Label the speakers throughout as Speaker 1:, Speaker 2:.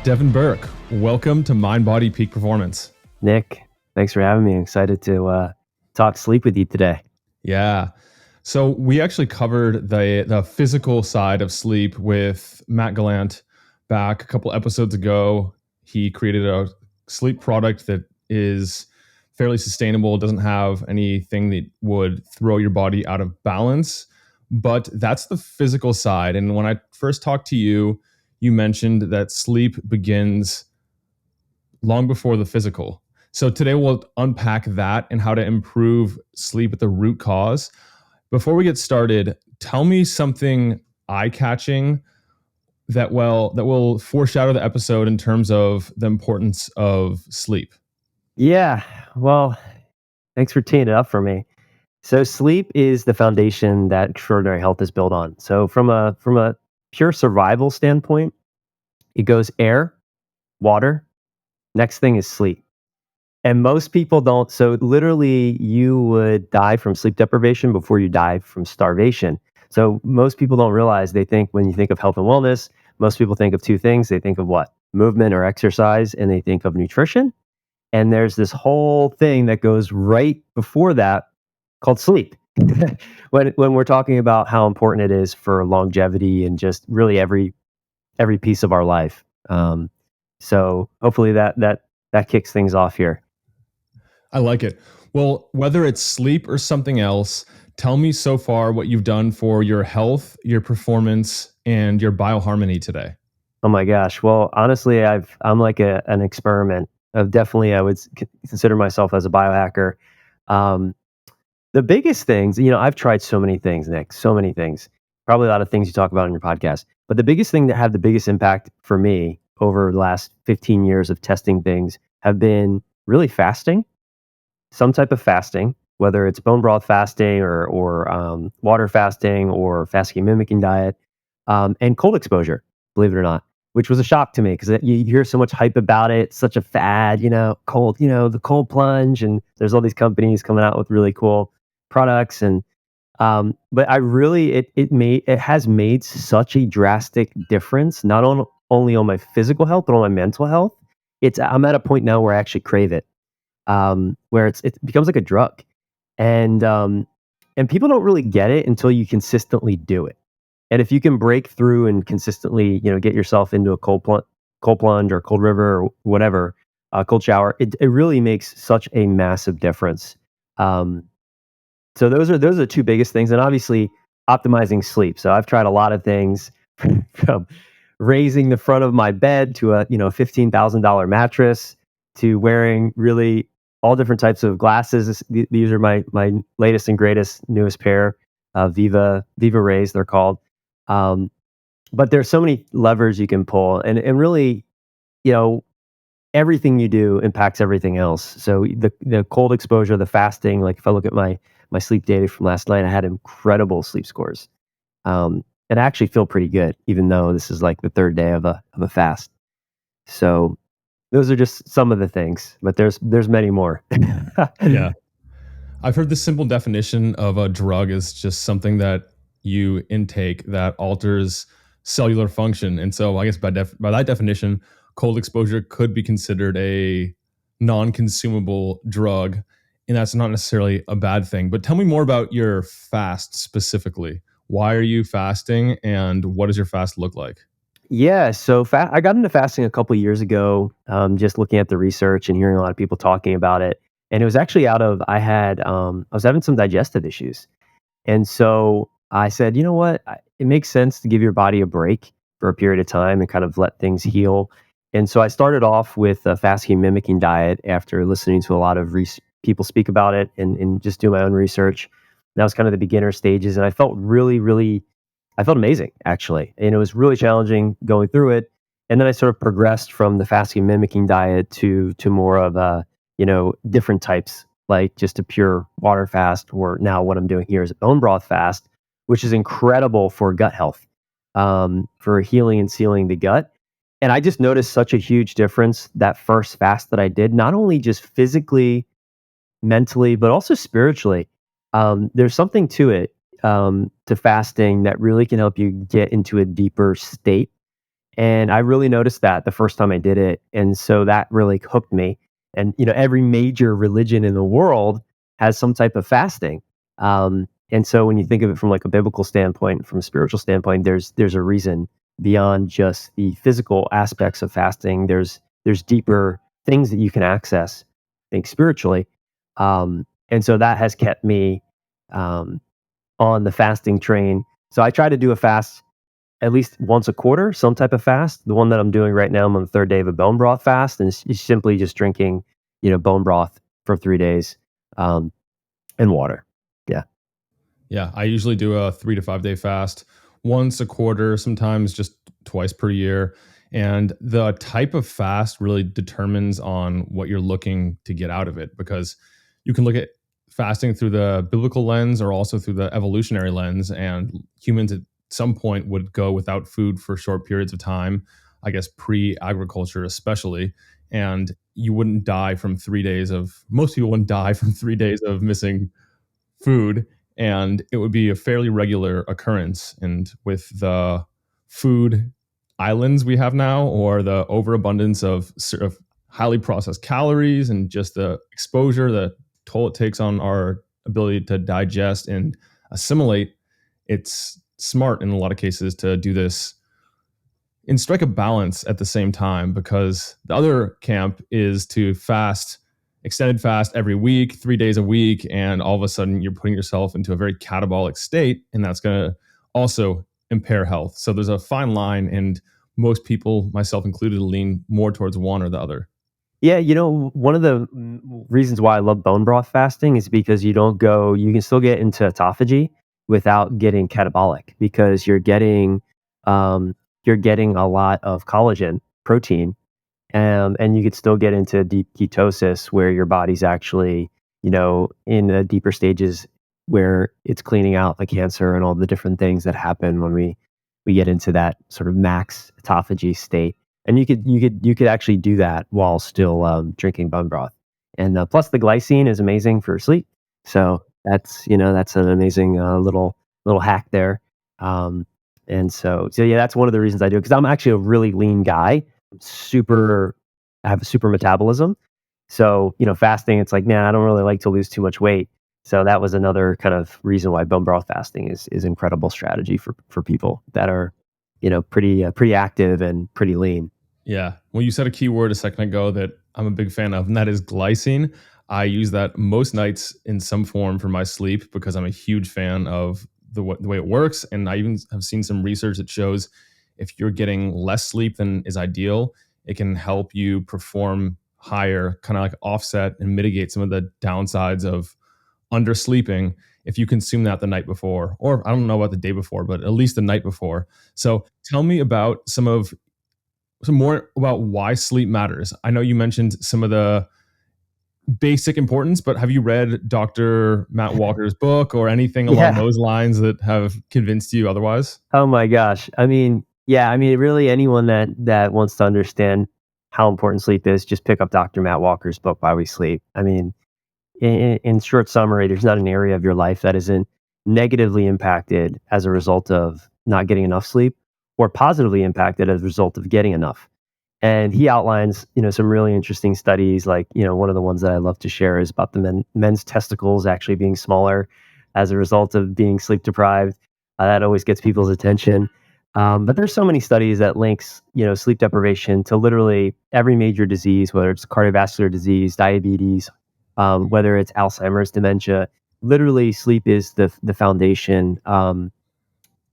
Speaker 1: Devin Burke, welcome to Mind Body Peak Performance.
Speaker 2: Nick, thanks for having me. I'm excited to talk sleep with you today.
Speaker 1: Yeah. So we actually covered the physical side of sleep with Matt Gallant back a couple episodes ago. He created a sleep product that is fairly sustainable, doesn't have anything that would throw your body out of balance. But that's the physical side. And when I first talked to you, you mentioned that sleep begins long before the physical. So today we'll unpack that and how to improve sleep at the root cause. Before we get started, tell me something eye-catching that will foreshadow the episode in terms of the importance of sleep.
Speaker 2: Yeah, well, thanks for teeing it up for me. So sleep is the foundation that extraordinary health is built on. So from a pure survival standpoint, it goes air, water, next thing is sleep. And most people don't. So literally you would die from sleep deprivation before you die from starvation. So most people don't realize, they think when you think of health and wellness, most people think of two things. They think of what? Movement or exercise, and they think of nutrition. And there's this whole thing that goes right before that called sleep. When we're talking about how important it is for longevity and just really every piece of our life. So hopefully that kicks things off here.
Speaker 1: I like it. Well, whether it's sleep or something else, tell me so far what you've done for your health, your performance, and your bioharmony today.
Speaker 2: Oh my gosh. Well, honestly, I'm like an experiment. Definitely, I would consider myself as a biohacker. Um, the biggest things, I've tried so many things, Nick, so many things. Probably a lot of things you talk about in your podcast. But the biggest thing that had the biggest impact for me over the last 15 years of testing things have been really fasting, some type of fasting, whether it's bone broth fasting or water fasting or fasting mimicking diet, and cold exposure, believe it or not, which was a shock to me because you hear so much hype about it. It's such a fad, cold, the cold plunge, and there's all these companies coming out with really cool products. And but I really, it has made such a drastic difference, not only on my physical health, but on my mental health. I'm at a point now where I actually crave it, where it becomes like a drug, and people don't really get it until you consistently do it. And if you can break through and consistently, get yourself into a cold plunge or cold river or whatever, cold shower, it really makes such a massive difference. So those are the two biggest things, and obviously optimizing sleep. So I've tried a lot of things, from raising the front of my bed to a $15,000 mattress, to wearing really all different types of glasses. These are my latest and greatest, newest pair, Viva Rays they're called. But there's so many levers you can pull, and really, you know, everything you do impacts everything else. So the cold exposure, the fasting, like if I look at my sleep data from last night, I had incredible sleep scores. And I actually feel pretty good, even though this is like the third day of a fast. So those are just some of the things, but there's many more.
Speaker 1: Yeah. I've heard the simple definition of a drug is just something that you intake that alters cellular function. And so I guess by that definition, cold exposure could be considered a non-consumable drug, and that's not necessarily a bad thing. But tell me more about your fast specifically. Why are you fasting, and what does your fast look like?
Speaker 2: Yeah, so I got into fasting a couple years ago, just looking at the research and hearing a lot of people talking about it. And it was actually out of I was having some digestive issues, and so I said, you know what, it makes sense to give your body a break for a period of time and kind of let things heal. And so I started off with a fasting mimicking diet after listening to a lot of people speak about it, and just do my own research. That was kind of the beginner stages, and I felt I felt amazing, actually. And it was really challenging going through it. And then I sort of progressed from the fasting mimicking diet to more of a, different types, like just a pure water fast, or now what I'm doing here is a bone broth fast, which is incredible for gut health, for healing and sealing the gut. And I just noticed such a huge difference that first fast that I did, not only just physically, mentally, but also spiritually. There's something to it, to fasting, that really can help you get into a deeper state. And I really noticed that the first time I did it. And so that really hooked me. And, every major religion in the world has some type of fasting. And so when you think of it from like a biblical standpoint, from a spiritual standpoint, there's a reason beyond just the physical aspects of fasting. There's deeper things that you can access, I think, spiritually. And so that has kept me um, on the fasting train. So I try to do a fast at least once a quarter, some type of fast. The one that I'm doing right now, I'm on the third day of a bone broth fast, and it's simply just drinking, bone broth for 3 days, um, and water. Yeah.
Speaker 1: Yeah, I usually do a 3 to 5 day fast once a quarter, sometimes just twice per year. And the type of fast really determines on what you're looking to get out of it, because you can look at fasting through the biblical lens or also through the evolutionary lens. And humans at some point would go without food for short periods of time, I guess pre agriculture, especially. And you wouldn't die from 3 days of, most people wouldn't die from 3 days of missing food, and it would be a fairly regular occurrence. And with the food islands we have now, or the overabundance of sort of highly processed calories and just the exposure, the toll it takes on our ability to digest and assimilate, it's smart in a lot of cases to do this and strike a balance at the same time, because the other camp is to fast, extended fast every week, 3 days a week, and all of a sudden you're putting yourself into a very catabolic state, and that's going to also impair health. So there's a fine line, and most people, myself included, lean more towards one or the other.
Speaker 2: Yeah, one of the reasons why I love bone broth fasting is because you can still get into autophagy without getting catabolic, because you're getting a lot of collagen protein. And you could still get into deep ketosis where your body's actually, in the deeper stages where it's cleaning out the cancer and all the different things that happen when we get into that sort of max autophagy state. And you could actually do that while still drinking bone broth. And plus, the glycine is amazing for sleep. So that's an amazing little hack there. Um, and so yeah, that's one of the reasons I do it, because I'm actually a really lean guy, super I have a super metabolism. So, fasting, it's like, man, I don't really like to lose too much weight. So that was another kind of reason why bone broth fasting is incredible strategy for people that are, pretty active and pretty lean.
Speaker 1: Yeah. Well, you said a key word a second ago that I'm a big fan of, and that is glycine. I use that most nights in some form for my sleep because I'm a huge fan of the way it works. And I even have seen some research that shows if you're getting less sleep than is ideal, it can help you perform higher, kind of like offset and mitigate some of the downsides of undersleeping if you consume that the night before, or I don't know about the day before, but at least the night before. So tell me about some more about why sleep matters. I know you mentioned some of the basic importance, but have you read Dr. Matt Walker's book or anything along
Speaker 2: Yeah.
Speaker 1: those lines that have convinced you otherwise?
Speaker 2: Oh my gosh. I mean, yeah, I mean, really anyone that wants to understand how important sleep is, just pick up Dr. Matt Walker's book, Why We Sleep. I mean, in short summary, there's not an area of your life that isn't negatively impacted as a result of not getting enough sleep, or positively impacted as a result of getting enough. And he outlines, some really interesting studies. Like, one of the ones that I love to share is about the men's testicles actually being smaller as a result of being sleep deprived. That always gets people's attention. But there's so many studies that links, sleep deprivation to literally every major disease, whether it's cardiovascular disease, diabetes, whether it's Alzheimer's, dementia. Literally, sleep is the foundation.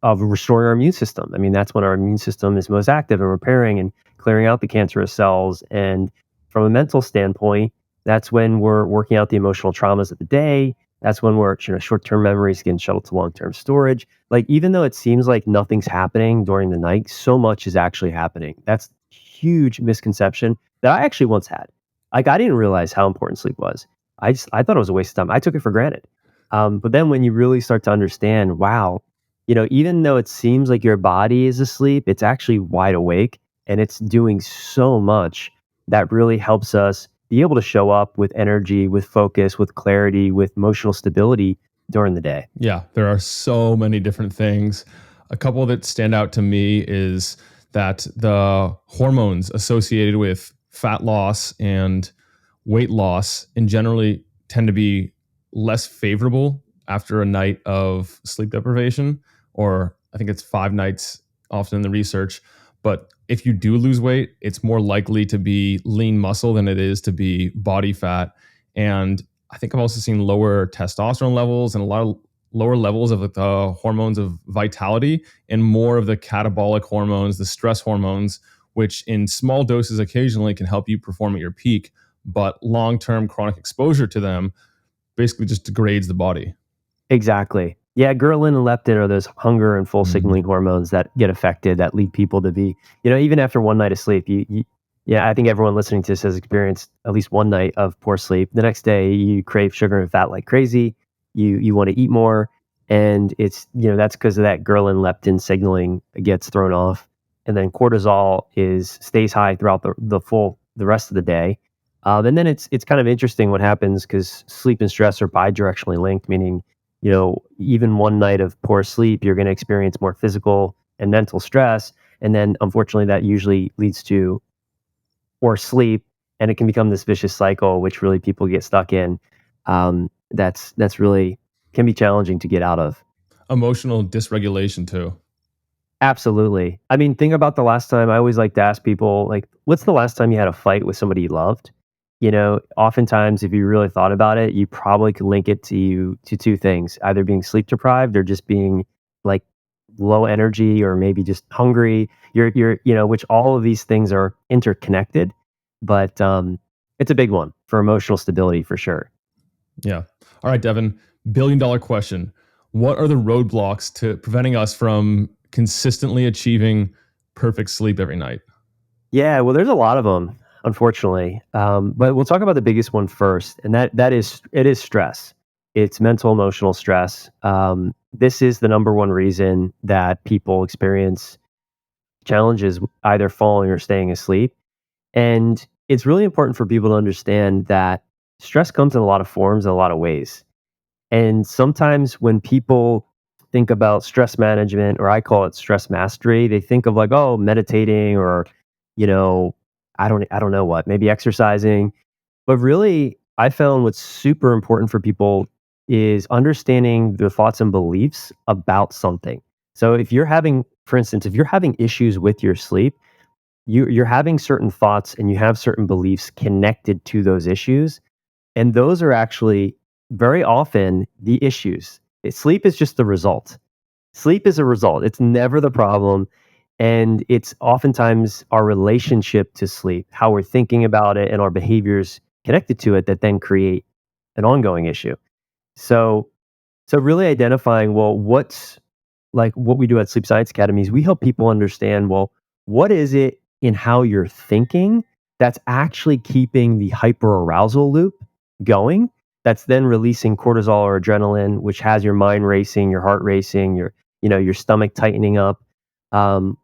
Speaker 2: Of restoring our immune system. I mean, that's when our immune system is most active and repairing and clearing out the cancerous cells. And from a mental standpoint, that's when we're working out the emotional traumas of the day. That's when we're, short-term memories getting shuttled to long-term storage. Like, even though it seems like nothing's happening during the night, so much is actually happening. That's huge misconception that I actually once had. Like, I didn't realize how important sleep was. I thought it was a waste of time. I took it for granted. But then when you really start to understand, wow, even though it seems like your body is asleep, it's actually wide awake, and it's doing so much that really helps us be able to show up with energy, with focus, with clarity, with emotional stability during the day.
Speaker 1: Yeah, there are so many different things. A couple that stand out to me is that the hormones associated with fat loss and weight loss in generally tend to be less favorable after a night of sleep deprivation, or I think it's 5 nights often in the research. But if you do lose weight, it's more likely to be lean muscle than it is to be body fat. And I think I've also seen lower testosterone levels and a lot of lower levels of the hormones of vitality and more of the catabolic hormones, the stress hormones, which in small doses occasionally can help you perform at your peak, but long-term chronic exposure to them basically just degrades the body.
Speaker 2: Exactly. Yeah, Ghrelin and leptin are those hunger and full
Speaker 1: Mhm.
Speaker 2: signaling hormones that get affected, that lead people to be, even after one night of sleep, yeah, I think everyone listening to this has experienced at least one night of poor sleep. The next day, you crave sugar and fat like crazy. You want to eat more, and that's because of that Ghrelin leptin signaling gets thrown off, and then cortisol stays high throughout the rest of the day. And then it's kind of interesting what happens because sleep and stress are bidirectionally linked, meaning even one night of poor sleep, you're going to experience more physical and mental stress. And then unfortunately, that usually leads to poor sleep. And it can become this vicious cycle, which really people get stuck in. That's really can be challenging to get out of.
Speaker 1: Emotional dysregulation too.
Speaker 2: Absolutely. I mean, think about the last time. I always like to ask people, like, what's the last time you had a fight with somebody you loved? Oftentimes, if you really thought about it, you probably could link it to two things: either being sleep deprived or just being like low energy, or maybe just hungry. Which all of these things are interconnected, but it's a big one for emotional stability for sure.
Speaker 1: Yeah. All right, Devin, $1 billion question. What are the roadblocks to preventing us from consistently achieving perfect sleep every night?
Speaker 2: Yeah, well, there's a lot of them, unfortunately. But we'll talk about the biggest one first, and that is it is stress. It's mental, emotional stress. This is the number one reason that people experience challenges either falling or staying asleep. And it's really important for people to understand that stress comes in a lot of forms, in a lot of ways. And sometimes when people think about stress management, or I call it stress mastery, they think of like, oh, meditating or, you know, I don't know what, maybe exercising. But really, I found what's super important for people is understanding their thoughts and beliefs about something. So for instance, if you're having issues with your sleep, you're having certain thoughts and you have certain beliefs connected to those issues, and those are actually very often the issues. Sleep is just the result. Sleep is a result. It's never the problem. And it's oftentimes our relationship to sleep, how we're thinking about it, and our behaviors connected to it that then create an ongoing issue. So, so really identifying, well, what's like what we do at Sleep Science Academies, we help people understand, well, what is it in how you're thinking that's actually keeping the hyperarousal loop going? That's then releasing cortisol or adrenaline, which has your mind racing, your heart racing, your stomach tightening up, um,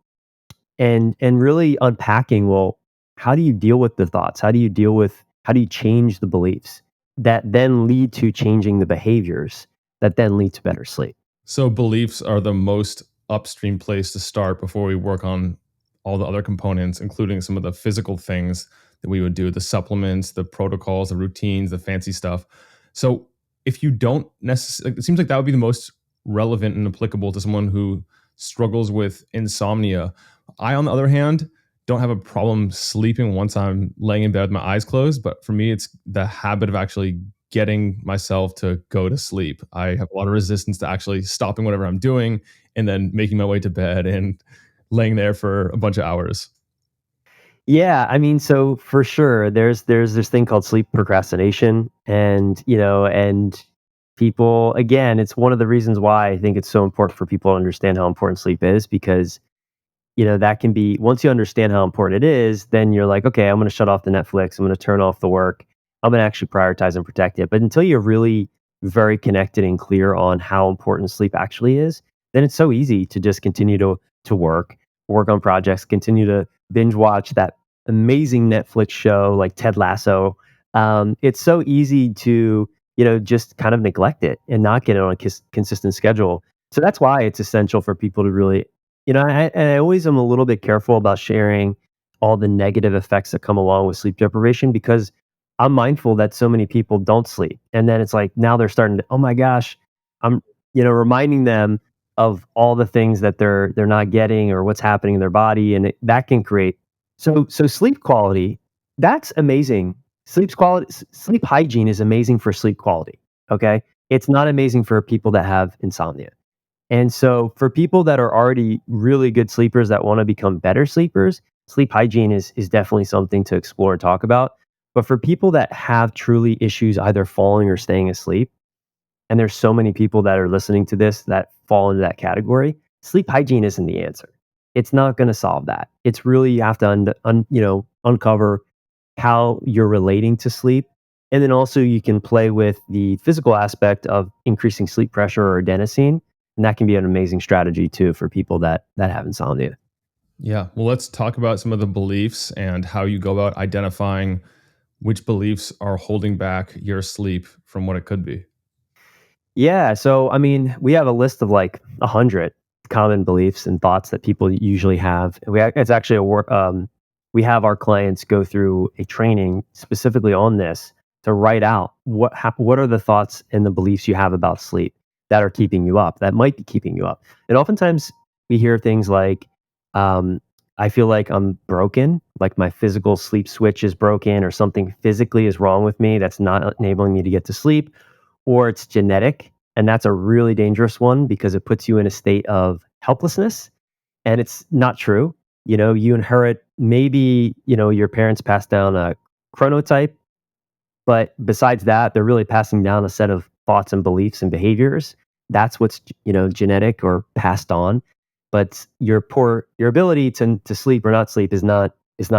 Speaker 2: and really unpacking. Well, how do you deal with the thoughts? How do you change the beliefs that then lead to changing the behaviors that then lead to better sleep?
Speaker 1: So beliefs are the most upstream place to start before we work on all the other components, including some of the physical things that we would do, the supplements, the protocols, the routines, the fancy stuff. So if you don't necessarily, it seems like that would be the most relevant and applicable to someone who struggles with insomnia. I, on the other hand, don't have a problem sleeping once I'm laying in bed with my eyes closed. But for me, it's the habit of actually getting myself to go to sleep. I have a lot of resistance to actually stopping whatever I'm doing and then making my way to bed and laying there for a bunch of hours.
Speaker 2: Yeah, I mean, so for sure, there's this thing called sleep procrastination, and people, again, it's one of the reasons why I think it's so important for people to understand how important sleep is, because that can be, once you understand how important it is, then you're like, okay, I'm going to shut off the Netflix, I'm going to turn off the work, I'm going to actually prioritize and protect it. But until you're really very connected and clear on how important sleep actually is, then it's so easy to just continue to work on projects, continue to binge watch that amazing Netflix show like Ted Lasso. It's so easy to just kind of neglect it and not get it on a consistent schedule. So that's why it's essential for people to really I always am a little bit careful about sharing all the negative effects that come along with sleep deprivation because I'm mindful that so many people don't sleep. And then it's like now they're starting to, oh my gosh, I'm, reminding them of all the things that they're not getting or what's happening in their body. And that can create so sleep quality, that's amazing. Sleep hygiene is amazing for sleep quality. Okay. It's not amazing for people that have insomnia. And so for people that are already really good sleepers that want to become better sleepers, sleep hygiene is definitely something to explore and talk about. But for people that have truly issues either falling or staying asleep, and there's so many people that are listening to this that fall into that category, sleep hygiene isn't the answer. It's not going to solve that. It's really you have to uncover how you're relating to sleep. And then also you can play with the physical aspect of increasing sleep pressure or adenosine. And that can be an amazing strategy too for people that have insomnia.
Speaker 1: Yeah. Well, let's talk about some of the beliefs and how you go about identifying which beliefs are holding back your sleep from what it could be.
Speaker 2: Yeah. So I mean, we have a list of like 100 common beliefs and thoughts that people usually have. It's actually a work. We have our clients go through a training specifically on this to write out what are the thoughts and the beliefs you have about sleep that are keeping you up, that might be keeping you up. And oftentimes we hear things like, um, "I feel like I'm broken, like my physical sleep switch is broken, or something physically is wrong with me that's not enabling me to get to sleep." Or it's genetic. And that's a really dangerous one because it puts you in a state of helplessness. And it's not true. You inherit maybe, your parents passed down a chronotype, but besides that, they're really passing down a set of thoughts and beliefs and behaviors. That's what's, genetic or passed on. But your ability to sleep or not sleep is not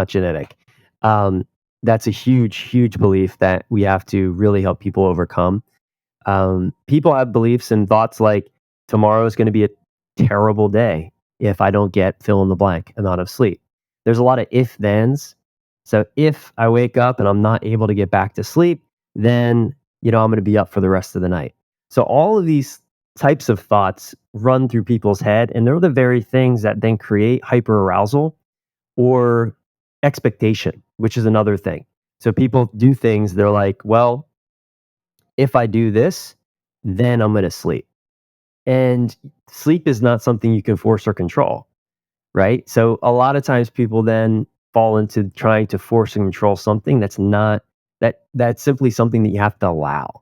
Speaker 2: genetic. Um, that's a huge, huge belief that we have to really help people overcome. People have beliefs and thoughts like tomorrow is going to be a terrible day if I don't get fill in the blank amount of sleep. There's a lot of if thens. So if I wake up and I'm not able to get back to sleep, then I'm going to be up for the rest of the night. So all of these types of thoughts run through people's head, and they're the very things that then create hyperarousal or expectation, which is another thing. So people do things, they're like, well, if I do this, then I'm going to sleep. And sleep is not something you can force or control, right? So a lot of times people then fall into trying to force and control something that's not that's simply something that you have to allow.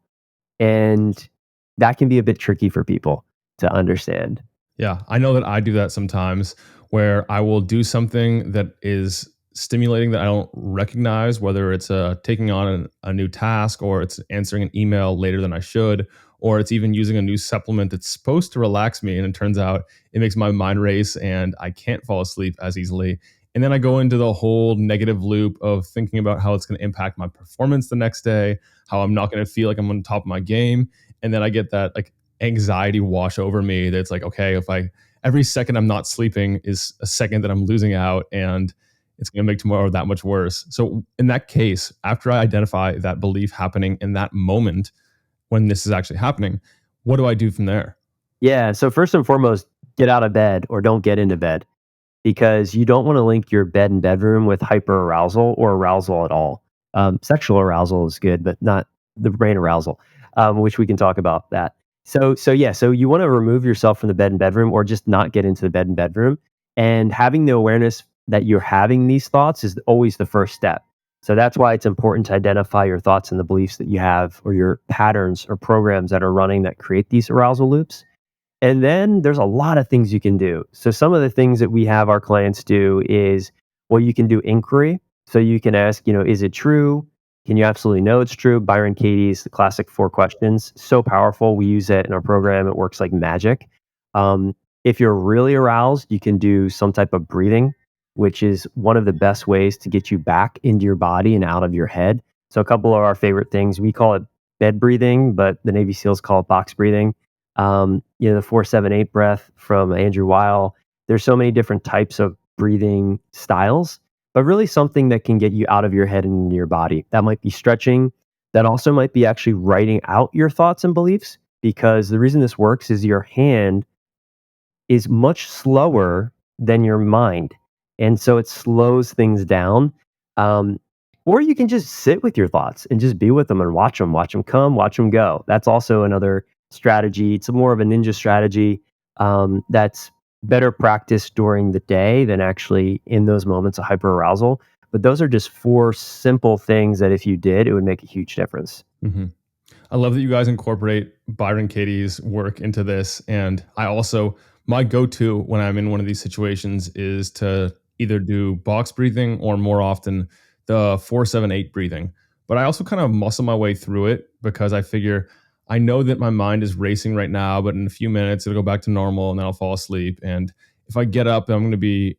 Speaker 2: And that can be a bit tricky for people to understand.
Speaker 1: Yeah, I know that I do that sometimes where I will do something that is stimulating that I don't recognize, whether it's taking on a new task or it's answering an email later than I should, or it's even using a new supplement that's supposed to relax me. And it turns out it makes my mind race and I can't fall asleep as easily. And then I go into the whole negative loop of thinking about how it's going to impact my performance the next day, how I'm not going to feel like I'm on top of my game. And then I get that like anxiety wash over me that's like, okay, if I every second I'm not sleeping is a second that I'm losing out and it's going to make tomorrow that much worse. So in that case, after I identify that belief happening in that moment when this is actually happening, what do I do from there?
Speaker 2: Yeah. So first and foremost, get out of bed or don't get into bed because you don't want to link your bed and bedroom with hyperarousal or arousal at all. Sexual arousal is good, but not the brain arousal, which we can talk about that. So you want to remove yourself from the bed and bedroom, or just not get into the bed and bedroom. And having the awareness that you're having these thoughts is always the first step. So that's why it's important to identify your thoughts and the beliefs that you have, or your patterns or programs that are running that create these arousal loops. And then there's a lot of things you can do. So some of the things that we have our clients do is, well, you can do inquiry. So you can ask, is it true? Can you absolutely know it's true? Byron Katie's the classic 4 questions. So powerful. We use it in our program. It works like magic. If you're really aroused, you can do some type of breathing, which is one of the best ways to get you back into your body and out of your head. So a couple of our favorite things, we call it bed breathing, but the Navy SEALs call it box breathing. The 4-7-8 breath from Andrew Weil. There's so many different types of breathing styles, but really something that can get you out of your head and into your body. That might be stretching. That also might be actually writing out your thoughts and beliefs, because the reason this works is your hand is much slower than your mind. And so it slows things down. Um, or you can just sit with your thoughts and just be with them and watch them come, watch them go. That's also another strategy. It's more of a ninja strategy that's better practiced during the day than actually in those moments of hyperarousal. But those are just four simple things that if you did, it would make a huge difference.
Speaker 1: Hmm. I love that you guys incorporate Byron Katie's work into this. And I also, my go to when I'm in one of these situations is to either do box breathing or more often the 4-7-8 breathing. But I also kind of muscle my way through it because I figure I know that my mind is racing right now, but in a few minutes it'll go back to normal and then I'll fall asleep. And if I get up, I'm going to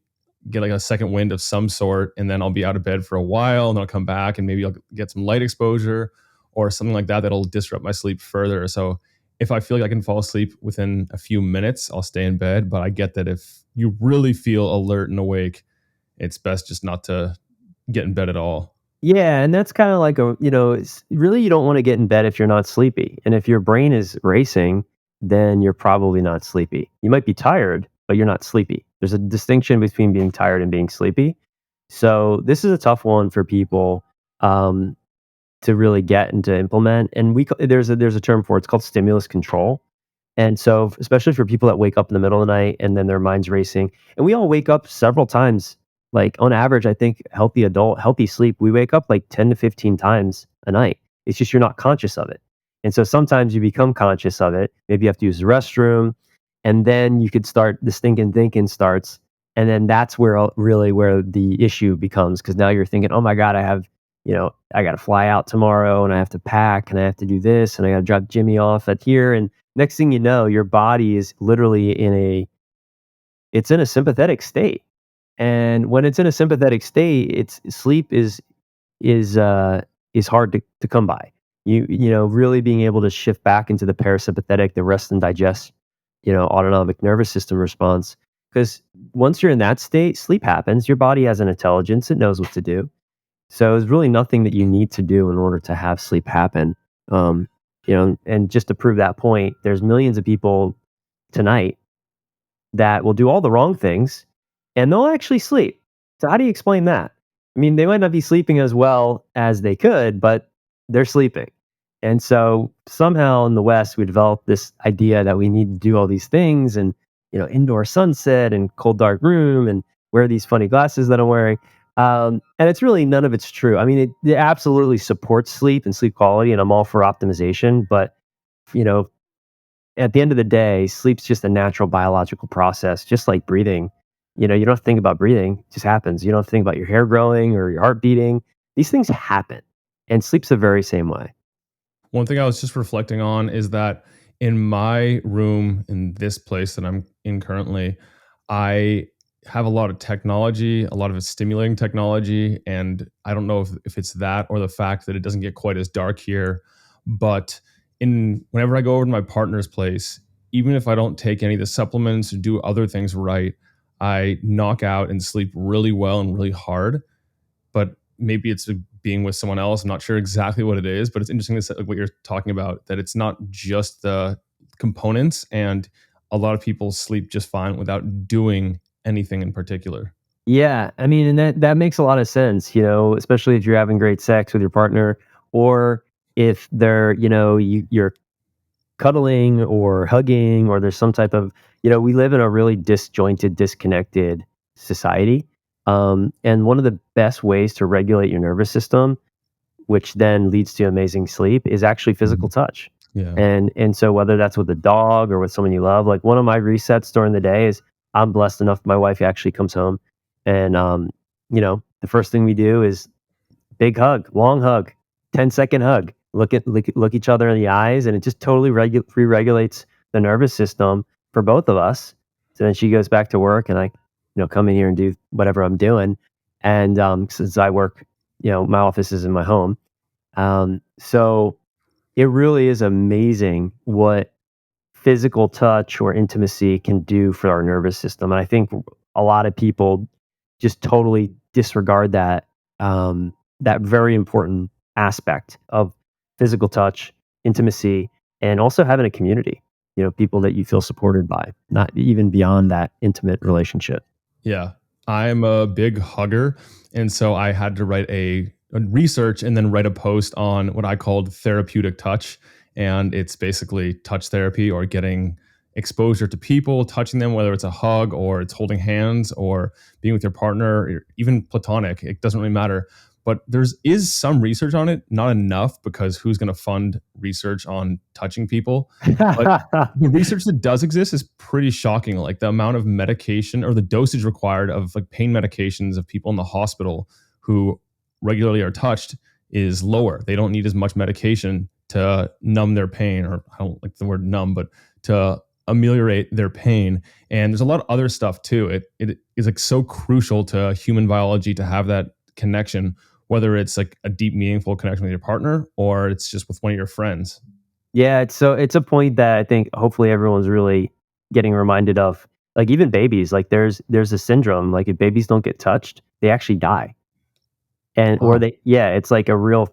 Speaker 1: get like a second wind of some sort, and then I'll be out of bed for a while and then I'll come back and maybe I'll get some light exposure or something like that that'll disrupt my sleep further. So if I feel like I can fall asleep within a few minutes, I'll stay in bed. But I get that if you really feel alert and awake, it's best just not to get in bed at all.
Speaker 2: Yeah, and that's kind of like it's really you don't want to get in bed if you're not sleepy. And if your brain is racing, then you're probably not sleepy. You might be tired, but you're not sleepy. There's a distinction between being tired and being sleepy. So this is a tough one for people um, to really get and to implement. And there's a term for it. It's called stimulus control. And so, especially for people that wake up in the middle of the night and then their mind's racing, and we all wake up several times. Like on average, I think healthy sleep, we wake up like 10 to 15 times a night. It's just you're not conscious of it. And so sometimes you become conscious of it. Maybe you have to use the restroom, and then you could start the stinking thinking starts. And then that's really where the issue becomes because now you're thinking, oh my God, I got to fly out tomorrow and I have to pack and I have to do this and I got to drop Jimmy off at here. And next thing you know, your body is literally it's in a sympathetic state. And when it's in a sympathetic state, it's sleep is uh is hard to come by. Really being able to shift back into the parasympathetic, the rest and digest, autonomic nervous system response. Because once you're in that state, sleep happens. Your body has an intelligence, it knows what to do. So there's really nothing that you need to do in order to have sleep happen. And just to prove that point, there's millions of people tonight that will do all the wrong things and they'll actually sleep. So how do you explain that? I mean, they might not be sleeping as well as they could, but they're sleeping. And so somehow in the West, we developed this idea that we need to do all these things and, indoor sunset and cold dark room and wear these funny glasses that I'm wearing. And it's really none of it's true. I mean, it absolutely supports sleep and sleep quality, and I'm all for optimization. But, you know, at the end of the day, sleep's just a natural biological process, just like breathing. You don't have to think about breathing, it just happens. You don't have to think about your hair growing or your heart beating. These things happen. And sleep's the very same way.
Speaker 1: One thing I was just reflecting on is that in my room, in this place that I'm in currently, I have a lot of technology, a lot of stimulating technology. And I don't know if it's that or the fact that it doesn't get quite as dark here. But whenever I go over to my partner's place, even if I don't take any of the supplements or do other things right, I knock out and sleep really well and really hard. But maybe it's being with someone else. I'm not sure exactly what it is, but it's interesting to say, like what you're talking about, that it's not just the components, and a lot of people sleep just fine without doing anything in particular.
Speaker 2: Yeah, I mean, and that makes a lot of sense, especially if you're having great sex with your partner or if you're cuddling or hugging or there's some type of we live in a really disjointed, disconnected society. And one of the best ways to regulate your nervous system, which then leads to amazing sleep, is actually physical
Speaker 1: Mhm.
Speaker 2: touch.
Speaker 1: Yeah.
Speaker 2: And so whether that's with a dog or with someone you love, like one of my resets during the day is I'm blessed enough my wife actually comes home and the first thing we do is big hug, long hug, 10-second hug. Look each other in the eyes, and it just totally re-regulates the nervous system for both of us. So then she goes back to work, and I, come in here and do whatever I'm doing. And since I work, my office is in my home, so it really is amazing what physical touch or intimacy can do for our nervous system. And I think a lot of people just totally disregard that very important aspect of physical touch, intimacy, and also having a community. People that you feel supported by, not even beyond that intimate relationship.
Speaker 1: Yeah, I'm a big hugger, and so I had to write a research and then write a post on what I called therapeutic touch, and it's basically touch therapy or getting exposure to people, touching them, whether it's a hug or it's holding hands or being with your partner, or even platonic. It doesn't really matter. But there's is some research on it, not enough because who's going to fund research on touching people? But the research that does exist is pretty shocking. Like the amount of medication or the dosage required of like pain medications of people in the hospital who regularly are touched is lower. They don't need as much medication to numb their pain, or I don't like the word numb, but to ameliorate their pain. And there's a lot of other stuff too. It is like so crucial to human biology to have that connection, whether it's like a deep, meaningful connection with your partner or it's just with one of your friends.
Speaker 2: Yeah, it's a point that I think hopefully everyone's really getting reminded of. Like even babies, like there's a syndrome, like if babies don't get touched, they actually die. And or
Speaker 1: Wow.
Speaker 2: they yeah, it's like a real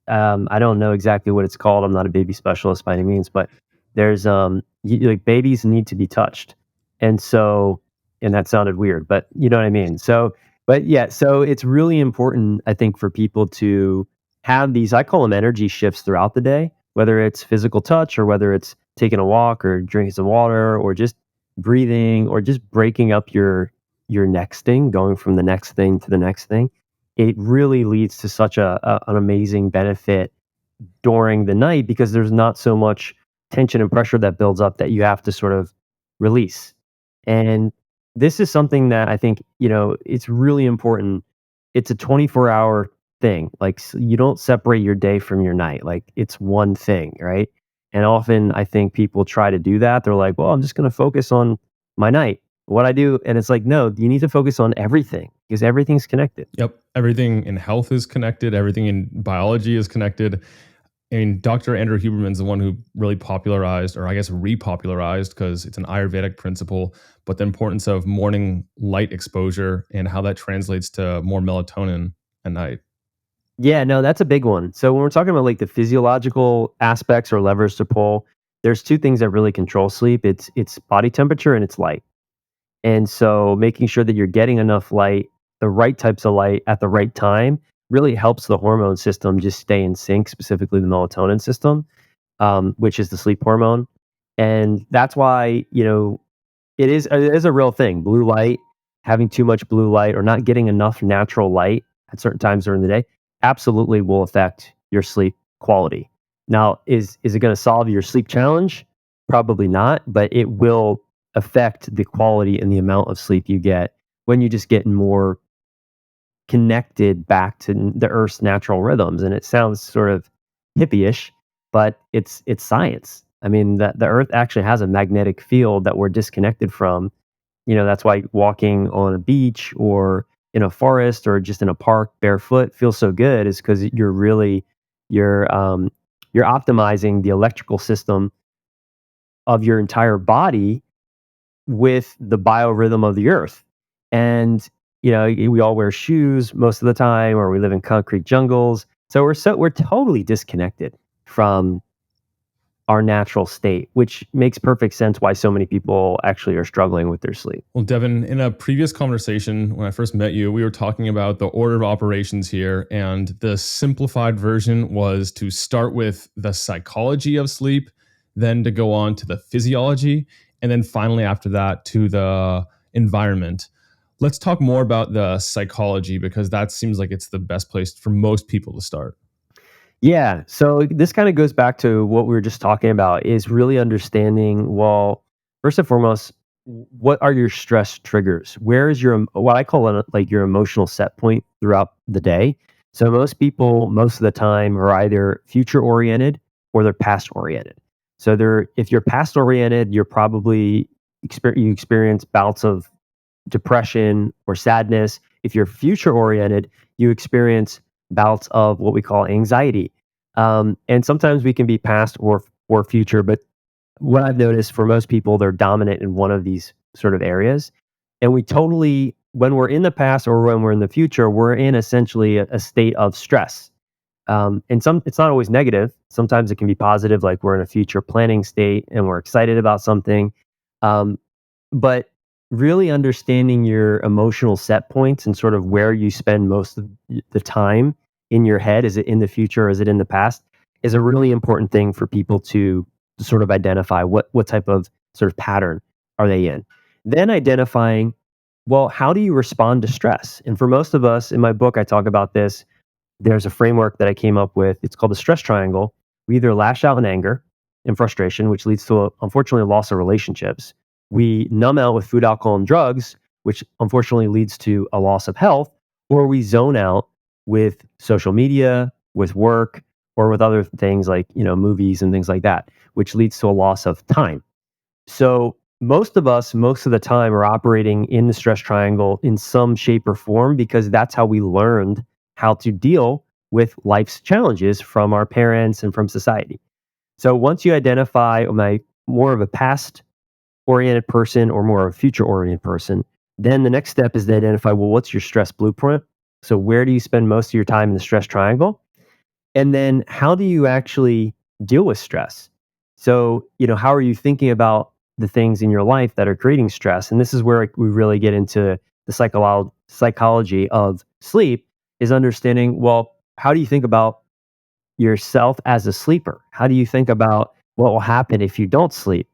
Speaker 2: I don't know exactly what it's called. I'm not a baby specialist by any means, but there's like babies need to be touched. And so and that sounded weird, but you know what I mean. So but yeah, so it's really important I think for people to have these I call them energy shifts throughout the day, whether it's physical touch or whether it's taking a walk or drinking some water or just breathing or just breaking up your next thing, going from the next thing to the next thing. It really leads to such an amazing benefit during the night because there's not so much tension and pressure that builds up that you have to sort of release. And this is something that I think, it's really important. It's a 24-hour thing. Like you don't separate your day from your night. Like it's one thing, right? And often I think people try to do that. They're like, well, I'm just going to focus on my night, what I do. And it's like, no, you need to focus on everything because everything's connected.
Speaker 1: Yep. Everything in health is connected. Everything in biology is connected. I mean, Dr. Andrew Huberman's the one who really popularized, or I guess repopularized, because it's an Ayurvedic principle, but the importance of morning light exposure and how that translates to more melatonin at night.
Speaker 2: Yeah, no, that's a big one. So when we're talking about like the physiological aspects or levers to pull, there's two things that really control sleep. It's body temperature and it's light. And so making sure that you're getting enough light, the right types of light at the right time really helps the hormone system just stay in sync, specifically the melatonin system, which is the sleep hormone. And that's why, it is a real thing. Blue light, having too much blue light or not getting enough natural light at certain times during the day absolutely will affect your sleep quality. Now, is it going to solve your sleep challenge? Probably not, but it will affect the quality and the amount of sleep you get when you just get more connected back to the Earth's natural rhythms. And it sounds sort of hippie-ish, but it's science. I mean, the Earth actually has a magnetic field that we're disconnected from. That's why walking on a beach or in a forest or just in a park barefoot feels so good is because you're you're optimizing the electrical system of your entire body with the biorhythm of the earth. And we all wear shoes most of the time or we live in concrete jungles. So we're totally disconnected from our natural state, which makes perfect sense why so many people actually are struggling with their sleep.
Speaker 1: Well, Devin, in a previous conversation when I first met you, we were talking about the order of operations here. And the simplified version was to start with the psychology of sleep, then to go on to the physiology, and then finally, after that, to the environment. Let's talk more about the psychology because that seems like it's the best place for most people to start.
Speaker 2: Yeah. So this kind of goes back to what we were just talking about is really understanding, well, first and foremost, what are your stress triggers? Where is what I call it like your emotional set point throughout the day? So most people, most of the time, are either future oriented or they're past oriented. So if you're past oriented, you're probably you experience bouts of depression or sadness. If you're future oriented, you experience bouts of what we call anxiety. And sometimes we can be past or future, but what I've noticed for most people, they're dominant in one of these sort of areas. And we totally, when we're in the past or when we're in the future, we're in essentially a state of stress. And it's not always negative. Sometimes it can be positive, like we're in a future planning state and we're excited about something. Um, but really understanding your emotional set points and sort of where you spend most of the time in your head, is it in the future or is it in the past, is a really important thing for people to sort of identify what type of sort of pattern are they in. Then identifying, well, how do you respond to stress? And for most of us, in my book, I talk about this. There's a framework that I came up with. It's called the stress triangle. We either lash out in anger and frustration, which leads to, unfortunately, a loss of relationships. We numb out with food, alcohol, and drugs, which unfortunately leads to a loss of health, or we zone out with social media, with work, or with other things like, movies and things like that, which leads to a loss of time. So most of us, most of the time, are operating in the stress triangle in some shape or form because that's how we learned how to deal with life's challenges from our parents and from society. So once you identify, am I more of a past oriented person or more of a future oriented person, then the next step is to identify, well, what's your stress blueprint? So where do you spend most of your time in the stress triangle? And then how do you actually deal with stress? So, how are you thinking about the things in your life that are creating stress? And this is where we really get into the psychology of sleep, is understanding, well, how do you think about yourself as a sleeper? How do you think about what will happen if you don't sleep?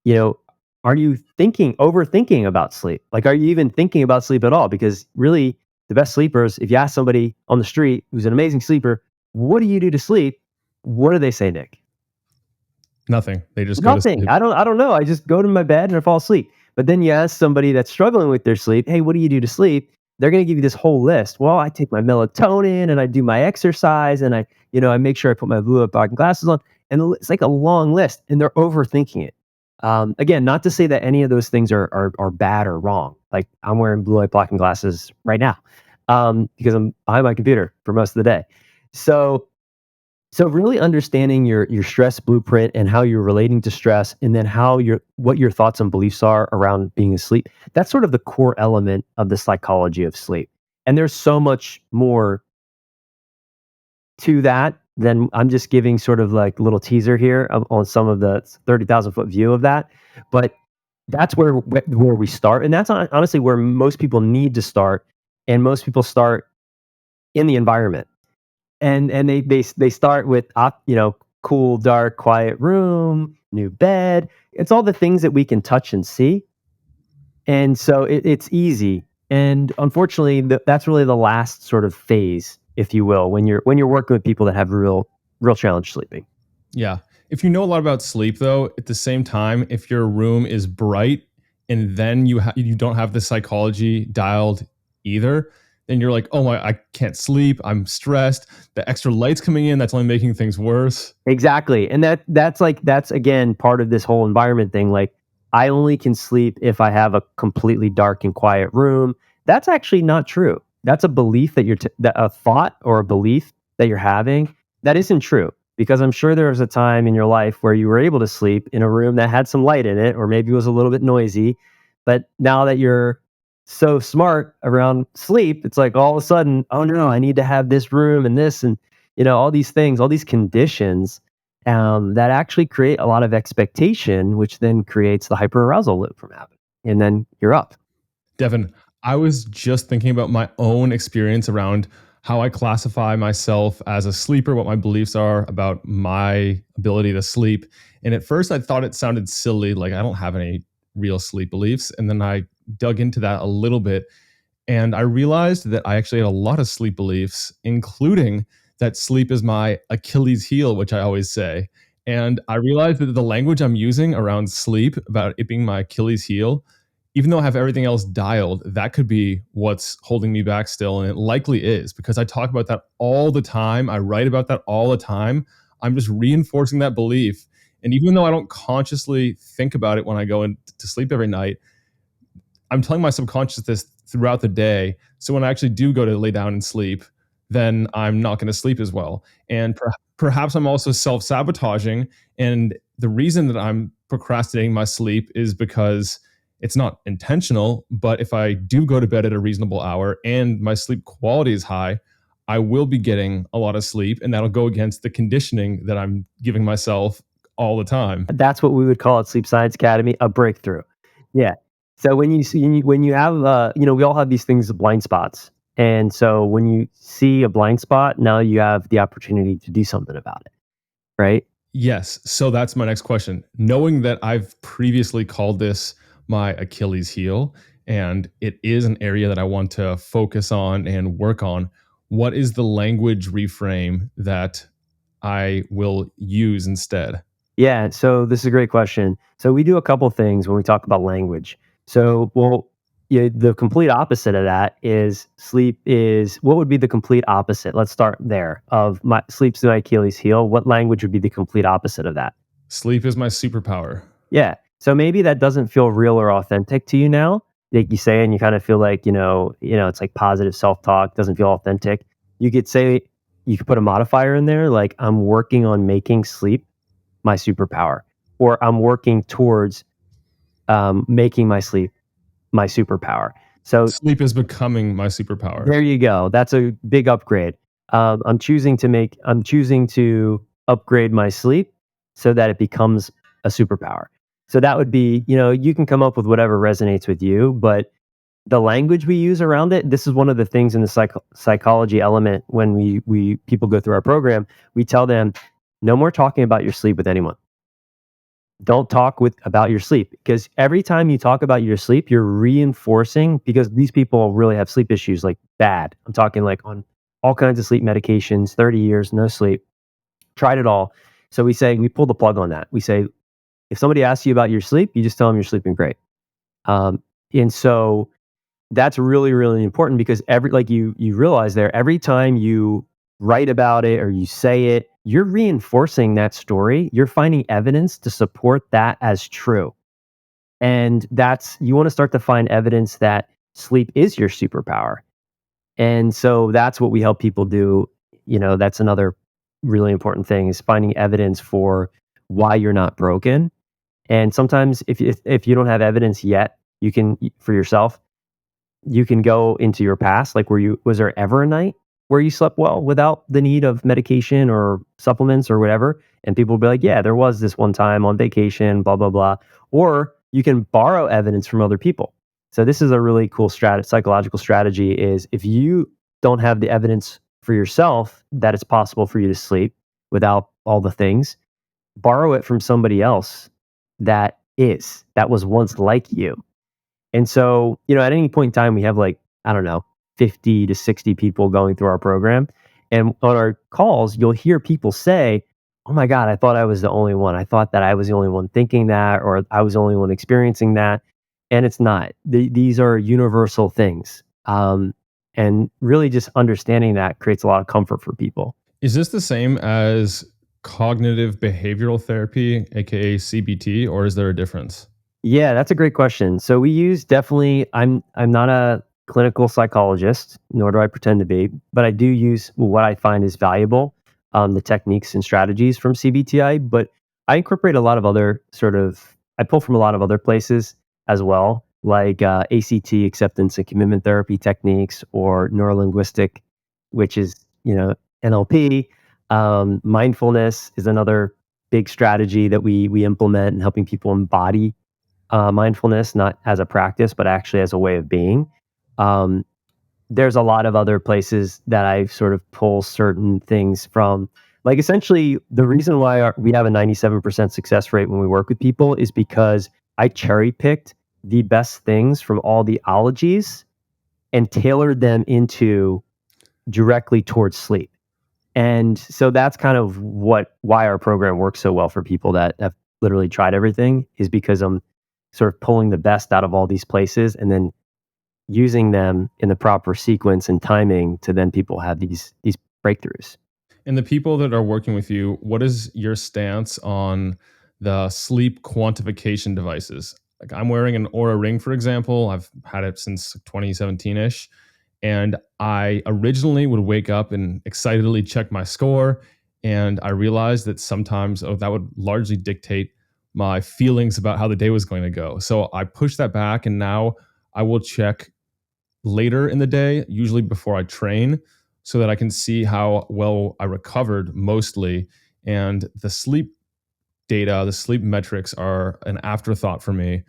Speaker 2: You know, are you overthinking about sleep? Like, are you even thinking about sleep at all? Because really, the best sleepers, if you ask somebody on the street who's an amazing sleeper, what do you do to sleep? What do they say, Nick?
Speaker 1: Nothing. They just go to
Speaker 2: Nothing.
Speaker 1: sleep.
Speaker 2: I don't know. I just go to my bed and I fall asleep. But then you ask somebody that's struggling with their sleep, hey, what do you do to sleep? They're going to give you this whole list. Well, I take my melatonin and I do my exercise and I make sure I put my blue light blocking glasses on. And it's like a long list, and they're overthinking it. Again, not to say that any of those things are bad or wrong. Like, I'm wearing blue light blocking glasses right now, because I'm behind my computer for most of the day. So really understanding your stress blueprint and how you're relating to stress, and then what your thoughts and beliefs are around being asleep. That's sort of the core element of the psychology of sleep. And there's so much more to that than I'm just giving sort of like a little teaser here on some of the 30,000 foot view of that. But that's where we start, and that's honestly where most people need to start, and most people start in the environment, and they start with cool, dark, quiet room, new bed. It's all the things that we can touch and see, and so it's easy. And unfortunately, that's really the last sort of phase, if you will, when you're working with people that have real challenge sleeping.
Speaker 1: Yeah. If you know a lot about sleep, though, at the same time, if your room is bright and then you don't have the psychology dialed either, then you're like, oh my, I can't sleep. I'm stressed. The extra lights coming in, that's only making things worse.
Speaker 2: Exactly. And that's again part of this whole environment thing. Like, I only can sleep if I have a completely dark and quiet room. That's actually not true. That's a belief that a thought or a belief that you're having that isn't true, because I'm sure there was a time in your life where you were able to sleep in a room that had some light in it, or maybe it was a little bit noisy. But now that you're so smart around sleep, it's like all of a sudden, oh no, I need to have this room and this, and all these things, all these conditions, that actually create a lot of expectation, which then creates the hyperarousal loop from happening. And then you're up.
Speaker 1: Devin, I was just thinking about my own experience around how I classify myself as a sleeper, what my beliefs are about my ability to sleep. And at first, I thought it sounded silly, like I don't have any real sleep beliefs. And then I dug into that a little bit, and I realized that I actually had a lot of sleep beliefs, including that sleep is my Achilles heel, which I always say. And I realized that the language I'm using around sleep, about it being my Achilles heel, even though I have everything else dialed, that could be what's holding me back still. And it likely is, because I talk about that all the time. I write about that all the time. I'm just reinforcing that belief. And even though I don't consciously think about it when I go into sleep every night, I'm telling my subconscious this throughout the day. So when I actually do go to lay down and sleep, then I'm not going to sleep as well. And perhaps I'm also self sabotaging. And the reason that I'm procrastinating my sleep is because it's not intentional. But if I do go to bed at a reasonable hour and my sleep quality is high, I will be getting a lot of sleep. And that'll go against the conditioning that I'm giving myself all the time.
Speaker 2: That's what we would call at Sleep Science Academy a breakthrough. Yeah. So when you see when you have we all have these things, blind spots, and so when you see a blind spot, now you have the opportunity to do something about it, right?
Speaker 1: Yes. So that's my next question. Knowing that I've previously called this my Achilles heel, and it is an area that I want to focus on and work on, what is the language reframe that I will use instead?
Speaker 2: Yeah, so this is a great question. So we do a couple things when we talk about language. So, well, yeah, the complete opposite of that is sleep is what would be the complete opposite? Let's start there. Of my sleep's my Achilles heel. What language would be the complete opposite of that?
Speaker 1: Sleep is my superpower.
Speaker 2: Yeah. So maybe that doesn't feel real or authentic to you now. Like you say, and you kind of feel like, it's like positive self-talk, doesn't feel authentic. You could say, you could put a modifier in there, like I'm working on making sleep my superpower, or I'm working towards making my sleep my superpower. So
Speaker 1: Sleep is becoming my superpower.
Speaker 2: there you go. That's a big upgrade. I'm choosing to upgrade my sleep so that it becomes a superpower. So that would be, you can come up with whatever resonates with you, but the language we use around it, this is one of the things in the psychology element when we people go through our program, we tell them no more talking about your sleep with anyone. Don't talk about your sleep, because every time you talk about your sleep, you're reinforcing, because these people really have sleep issues, like bad. I'm talking like on all kinds of sleep medications, 30 years, no sleep, tried it all. So we pull the plug on that. We say, if somebody asks you about your sleep, you just tell them you're sleeping great. Um, and so that's really, really important, because like you realize there, every time you write about it or you say it, you're reinforcing that story. You're finding evidence to support that as true. And you want to start to find evidence that sleep is your superpower. And so that's what we help people do. That's another really important thing, is finding evidence for why you're not broken. And sometimes if you don't have evidence yet, you can, for yourself, you can go into your past, like was there ever a night where you slept well without the need of medication or supplements or whatever? And people will be like, yeah, there was this one time on vacation, blah, blah, blah. Or you can borrow evidence from other people. So this is a really cool psychological strategy, is if you don't have the evidence for yourself that it's possible for you to sleep without all the things, borrow it from somebody else that was once like you. And so, at any point in time, we have like, I don't know, 50 to 60 people going through our program. And on our calls, you'll hear people say, oh my God, I thought I was the only one. I thought that I was the only one thinking that, or I was the only one experiencing that. And it's not. These are universal things. And really just understanding that creates a lot of comfort for people.
Speaker 1: Is this the same as cognitive behavioral therapy, aka CBT, or is there a difference?
Speaker 2: Yeah, that's a great question. So we use definitely I'm not a clinical psychologist, nor do I pretend to be, but I do use what I find is valuable, the techniques and strategies from CBTI, but I incorporate a lot of other I pull from a lot of other places as well, like ACT, acceptance and commitment therapy techniques, or neurolinguistic, which is, NLP. Mindfulness is another big strategy that we implement in helping people embody mindfulness, not as a practice, but actually as a way of being. Um, there's a lot of other places that I sort of pull certain things from. Like essentially, the reason why we have a 97% success rate when we work with people is because I cherry picked the best things from all the ologies and tailored them into directly towards sleep. And so that's kind of why our program works so well for people that have literally tried everything, is because I'm sort of pulling the best out of all these places and then using them in the proper sequence and timing to then people have these breakthroughs.
Speaker 1: And the people that are working with you, what is your stance on the sleep quantification devices? Like I'm wearing an Aura ring, for example. I've had it since 2017 ish. And I originally would wake up and excitedly check my score. And I realized that sometimes that would largely dictate my feelings about how the day was going to go. So I pushed that back, and now I will check later in the day, usually before I train, so that I can see how well I recovered mostly. And the sleep data, the sleep metrics are an afterthought for me.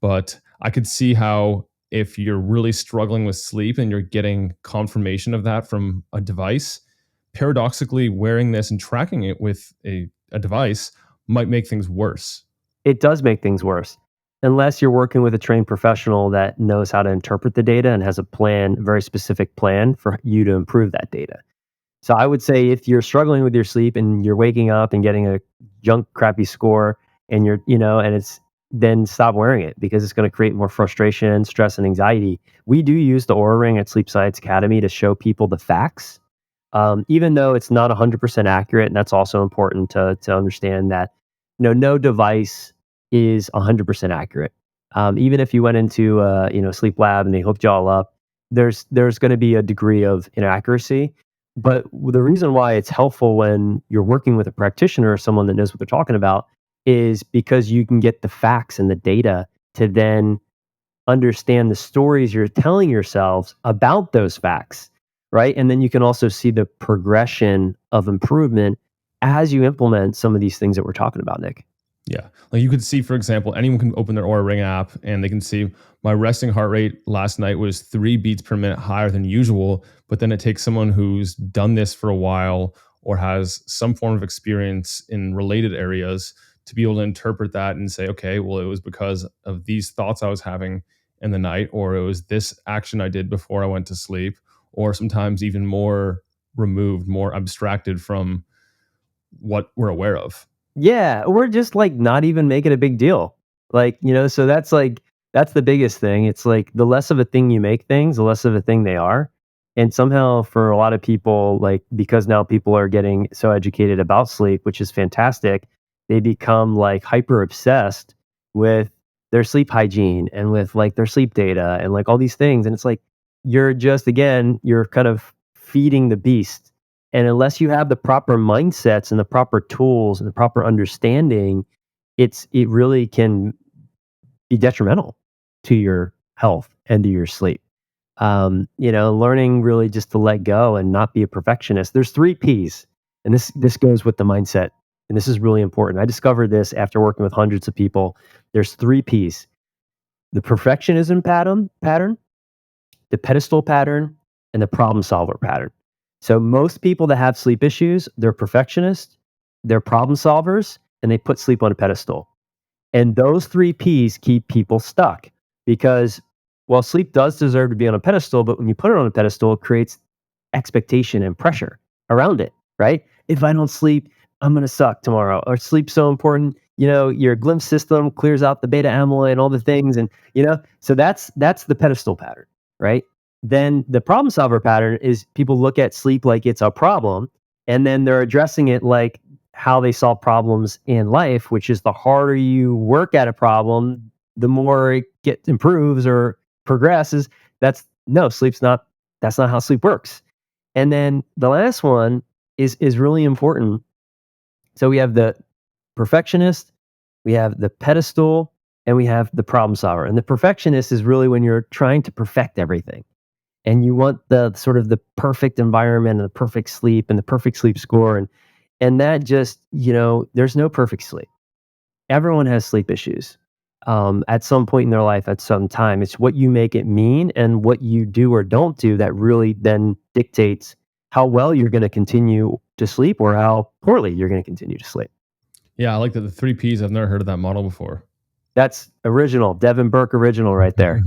Speaker 1: But I could see how if you're really struggling with sleep and you're getting confirmation of that from a device, paradoxically wearing this and tracking it with a device might make things worse.
Speaker 2: It does make things worse unless you're working with a trained professional that knows how to interpret the data and has a plan, a very specific plan for you to improve that data. So I would say if you're struggling with your sleep and you're waking up and getting a junk crappy score and and it's then stop wearing it because it's going to create more frustration, stress, and anxiety. We do use the Aura Ring at Sleep Science Academy to show people the facts, even though it's not 100% accurate. And that's also important to understand that no device is 100% accurate. Even if you went into a sleep lab and they hooked you all up, there's going to be a degree of inaccuracy. But the reason why it's helpful when you're working with a practitioner or someone that knows what they're talking about is because you can get the facts and the data to then understand the stories you're telling yourselves about those facts, right? And then you can also see the progression of improvement as you implement some of these things that we're talking about, Nick.
Speaker 1: Yeah. Like you could see, for example, anyone can open their Aura Ring app and they can see my resting heart rate last night was 3 beats per minute higher than usual. But then it takes someone who's done this for a while or has some form of experience in related areas to be able to interpret that and say, okay, well, it was because of these thoughts I was having in the night, or it was this action I did before I went to sleep, or sometimes even more removed, more abstracted from what we're aware of.
Speaker 2: Yeah, or just like not even make it a big deal. So that's the biggest thing. It's like the less of a thing you make things, the less of a thing they are. And somehow for a lot of people, like because now people are getting so educated about sleep, which is fantastic, they become like hyper obsessed with their sleep hygiene and with like their sleep data and like all these things. And it's like you're kind of feeding the beast, and unless you have the proper mindsets and the proper tools and the proper understanding, it really can be detrimental to your health and to your sleep. Learning really just to let go and not be a perfectionist. There's 3 P's, and this goes with the mindset, and this is really important. I discovered this after working with hundreds of people. There's 3 P's: the perfectionism pattern, the pedestal pattern, and the problem solver pattern. So most people that have sleep issues, they're perfectionists, they're problem solvers, and they put sleep on a pedestal. And those 3 P's keep people stuck because, well, sleep does deserve to be on a pedestal, but when you put it on a pedestal, it creates expectation and pressure around it, right? If I don't sleep, I'm going to suck tomorrow. Or sleep's so important. Your glimpse system clears out the beta amyloid and all the things. And, so that's the pedestal pattern, right? Then the problem solver pattern is people look at sleep like it's a problem, and then they're addressing it like how they solve problems in life, which is the harder you work at a problem, the more it improves or progresses. That's no, sleep's not, that's not how sleep works. And then the last one is really important. So we have the perfectionist, we have the pedestal, and we have the problem solver. And the perfectionist is really when you're trying to perfect everything and you want the sort of the perfect environment and the perfect sleep and the perfect sleep score. And that just, there's no perfect sleep. Everyone has sleep issues at some point in their life at some time. It's what you make it mean and what you do or don't do that really then dictates how well you're going to continue to sleep or how poorly you're going to continue to sleep.
Speaker 1: Yeah, I like that the 3 Ps. I've never heard of that model before.
Speaker 2: That's original, Devin Burke original right there.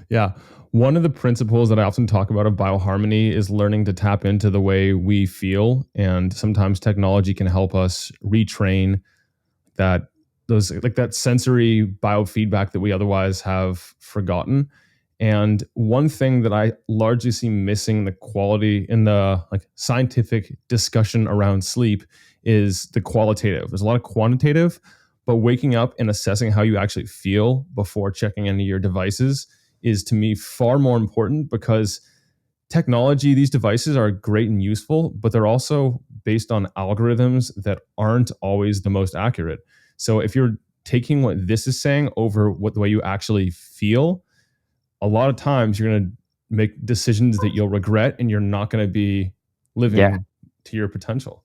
Speaker 1: Yeah. One of the principles that I often talk about of bioharmony is learning to tap into the way we feel. And sometimes technology can help us retrain that those like that sensory biofeedback that we otherwise have forgotten. And one thing that I largely see missing the quality in the like scientific discussion around sleep is the qualitative. There's a lot of quantitative, but waking up and assessing how you actually feel before checking into your devices is to me far more important because technology, these devices are great and useful, but they're also based on algorithms that aren't always the most accurate. So if you're taking what this is saying over what the way you actually feel, a lot of times you're going to make decisions that you'll regret and you're not going to be
Speaker 2: Yeah,
Speaker 1: living to your potential.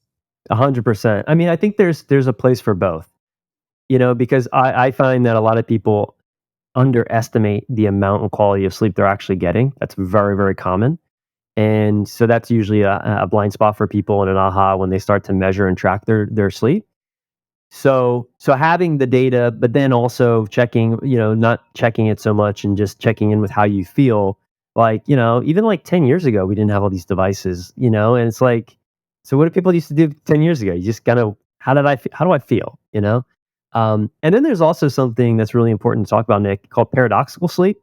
Speaker 2: 100%. I mean, I think there's a place for both, because I find that a lot of people underestimate the amount and quality of sleep they're actually getting. That's very, very common. And so that's usually a blind spot for people and an aha when they start to measure and track their sleep. So having the data, but then also checking, not checking it so much and just checking in with how you feel. Like, even like 10 years ago, we didn't have all these devices, and it's like, so what did people used to do 10 years ago? You just kind of, how do I feel, and then there's also something that's really important to talk about, Nick, called paradoxical sleep.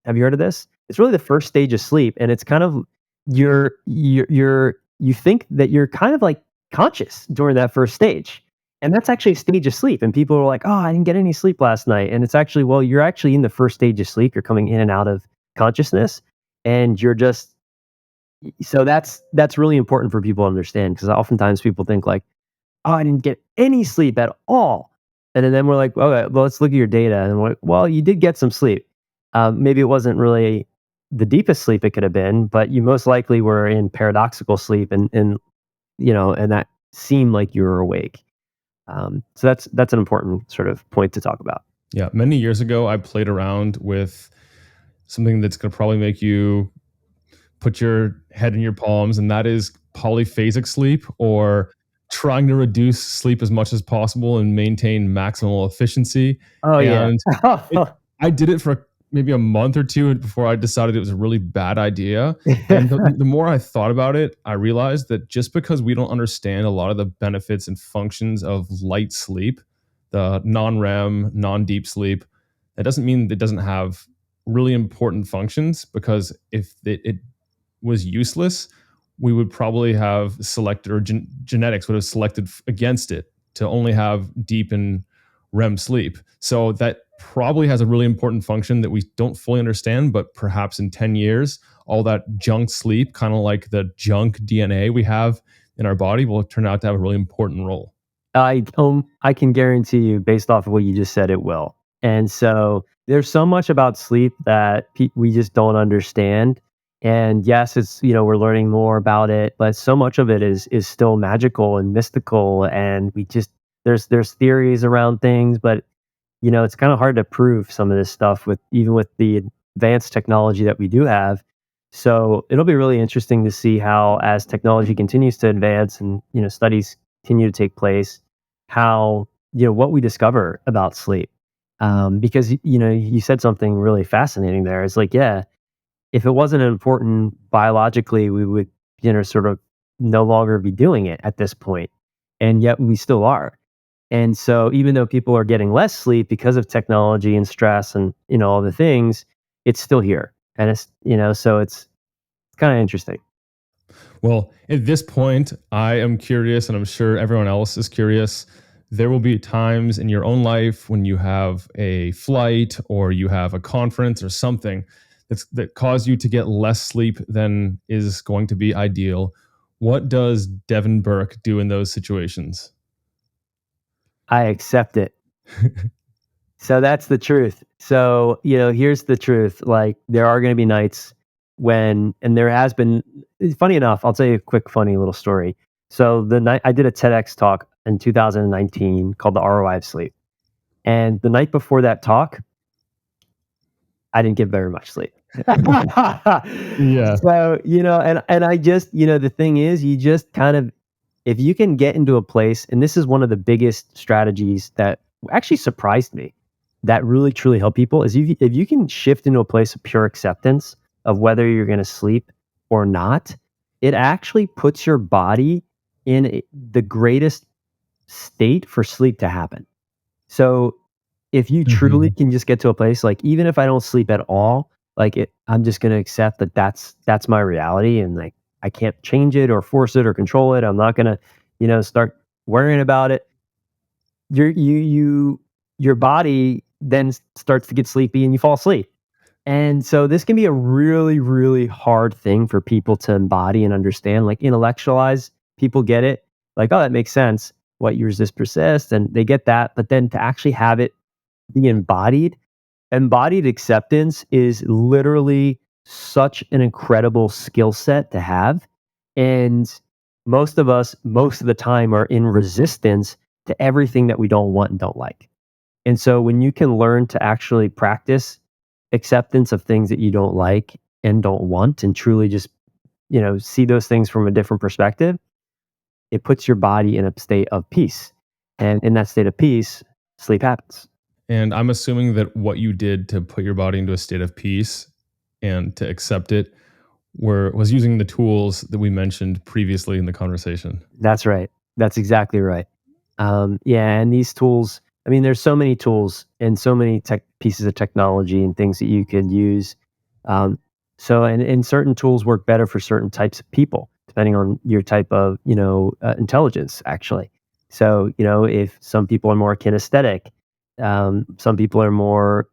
Speaker 2: Have you heard of this? It's really the first stage of sleep, and it's kind of you think that you're kind of like conscious during that first stage, and that's actually a stage of sleep. And people are like, "Oh, I didn't get any sleep last night," and it's actually, well, you're actually in the first stage of sleep. You're coming in and out of consciousness, and you're just so that's really important for people to understand because oftentimes people think like, "Oh, I didn't get any sleep at all." And then we're like, "Okay, well, let's look at your data." And we're like, "Well, you did get some sleep. Maybe it wasn't really the deepest sleep it could have been, but you most likely were in paradoxical sleep, and that seemed like you were awake." So that's an important sort of point to talk about.
Speaker 1: Yeah, many years ago, I played around with something that's going to probably make you put your head in your palms, and that is polyphasic sleep, or trying to reduce sleep as much as possible and maintain maximal efficiency.
Speaker 2: Oh yeah.
Speaker 1: And it, I did it for maybe a month or two before I decided it was a really bad idea. And the more I thought about it, I realized that just because we don't understand a lot of the benefits and functions of light sleep, the non-REM, non-deep sleep, that doesn't mean it doesn't have really important functions, because if it was useless, we would probably have selected, or genetics would have selected against it to only have deep and REM sleep. So that probably has a really important function that we don't fully understand, but perhaps in 10 years, all that junk sleep, kind of like the junk DNA we have in our body, will turn out to have a really important role.
Speaker 2: I can guarantee you, based off of what you just said, it will. And so there's so much about sleep that we just don't understand. And yes, it's we're learning more about it, but so much of it is still magical and mystical. And we just there's theories around things, but it's kind of hard to prove some of this stuff with even with the advanced technology that we do have. So it'll be really interesting to see how, as technology continues to advance and studies continue to take place, how what we discover about sleep. Because you said something really fascinating there. It's like, yeah, if it wasn't important biologically, we would sort of no longer be doing it at this point, and yet we still are. And so even though people are getting less sleep because of technology and stress and all the things, it's still here. And it's so it's kind of interesting.
Speaker 1: Well, at this point, I am curious, and I'm sure everyone else is curious. There will be times in your own life when you have a flight or you have a conference or something that cause you to get less sleep than is going to be ideal. What does Devin Burke do in those situations?
Speaker 2: I accept it. So that's the truth. So, here's the truth. Like, there are going to be nights when, and there has been, funny enough, I'll tell you a quick, funny little story. So, the night I did a TEDx talk in 2019 called The ROI of Sleep. And the night before that talk, I didn't get very much sleep.
Speaker 1: Yeah.
Speaker 2: So, and I just, the thing is, you just kind of, if you can get into a place, and this is one of the biggest strategies that actually surprised me, that really truly help people, is if you can shift into a place of pure acceptance of whether you're going to sleep or not, it actually puts your body in the greatest state for sleep to happen. So if you truly
Speaker 1: Mhm.
Speaker 2: can just get to a place like, even if I don't sleep at all, like I'm just going to accept that that's my reality, and like I can't change it or force it or control it. I'm not going to, start worrying about it. Your body then starts to get sleepy and you fall asleep. And so this can be a really, really hard thing for people to embody and understand, like intellectualize. People get it, like, oh, that makes sense. What you resist persists, and they get that. But then to actually have it be embodied acceptance is literally such an incredible skill set to have. And most of us, most of the time, are in resistance to everything that we don't want and don't like. And so when you can learn to actually practice acceptance of things that you don't like and don't want and truly just, see those things from a different perspective, it puts your body in a state of peace. And in that state of peace, sleep happens.
Speaker 1: And I'm assuming that what you did to put your body into a state of peace and to accept it was using the tools that we mentioned previously in the conversation.
Speaker 2: That's right. That's exactly right. Yeah, and these tools, I mean, there's so many tools and so many tech pieces of technology and things that you could use. Um, and certain tools work better for certain types of people, depending on your type of, intelligence, actually. So, if some people are more kinesthetic, some people are more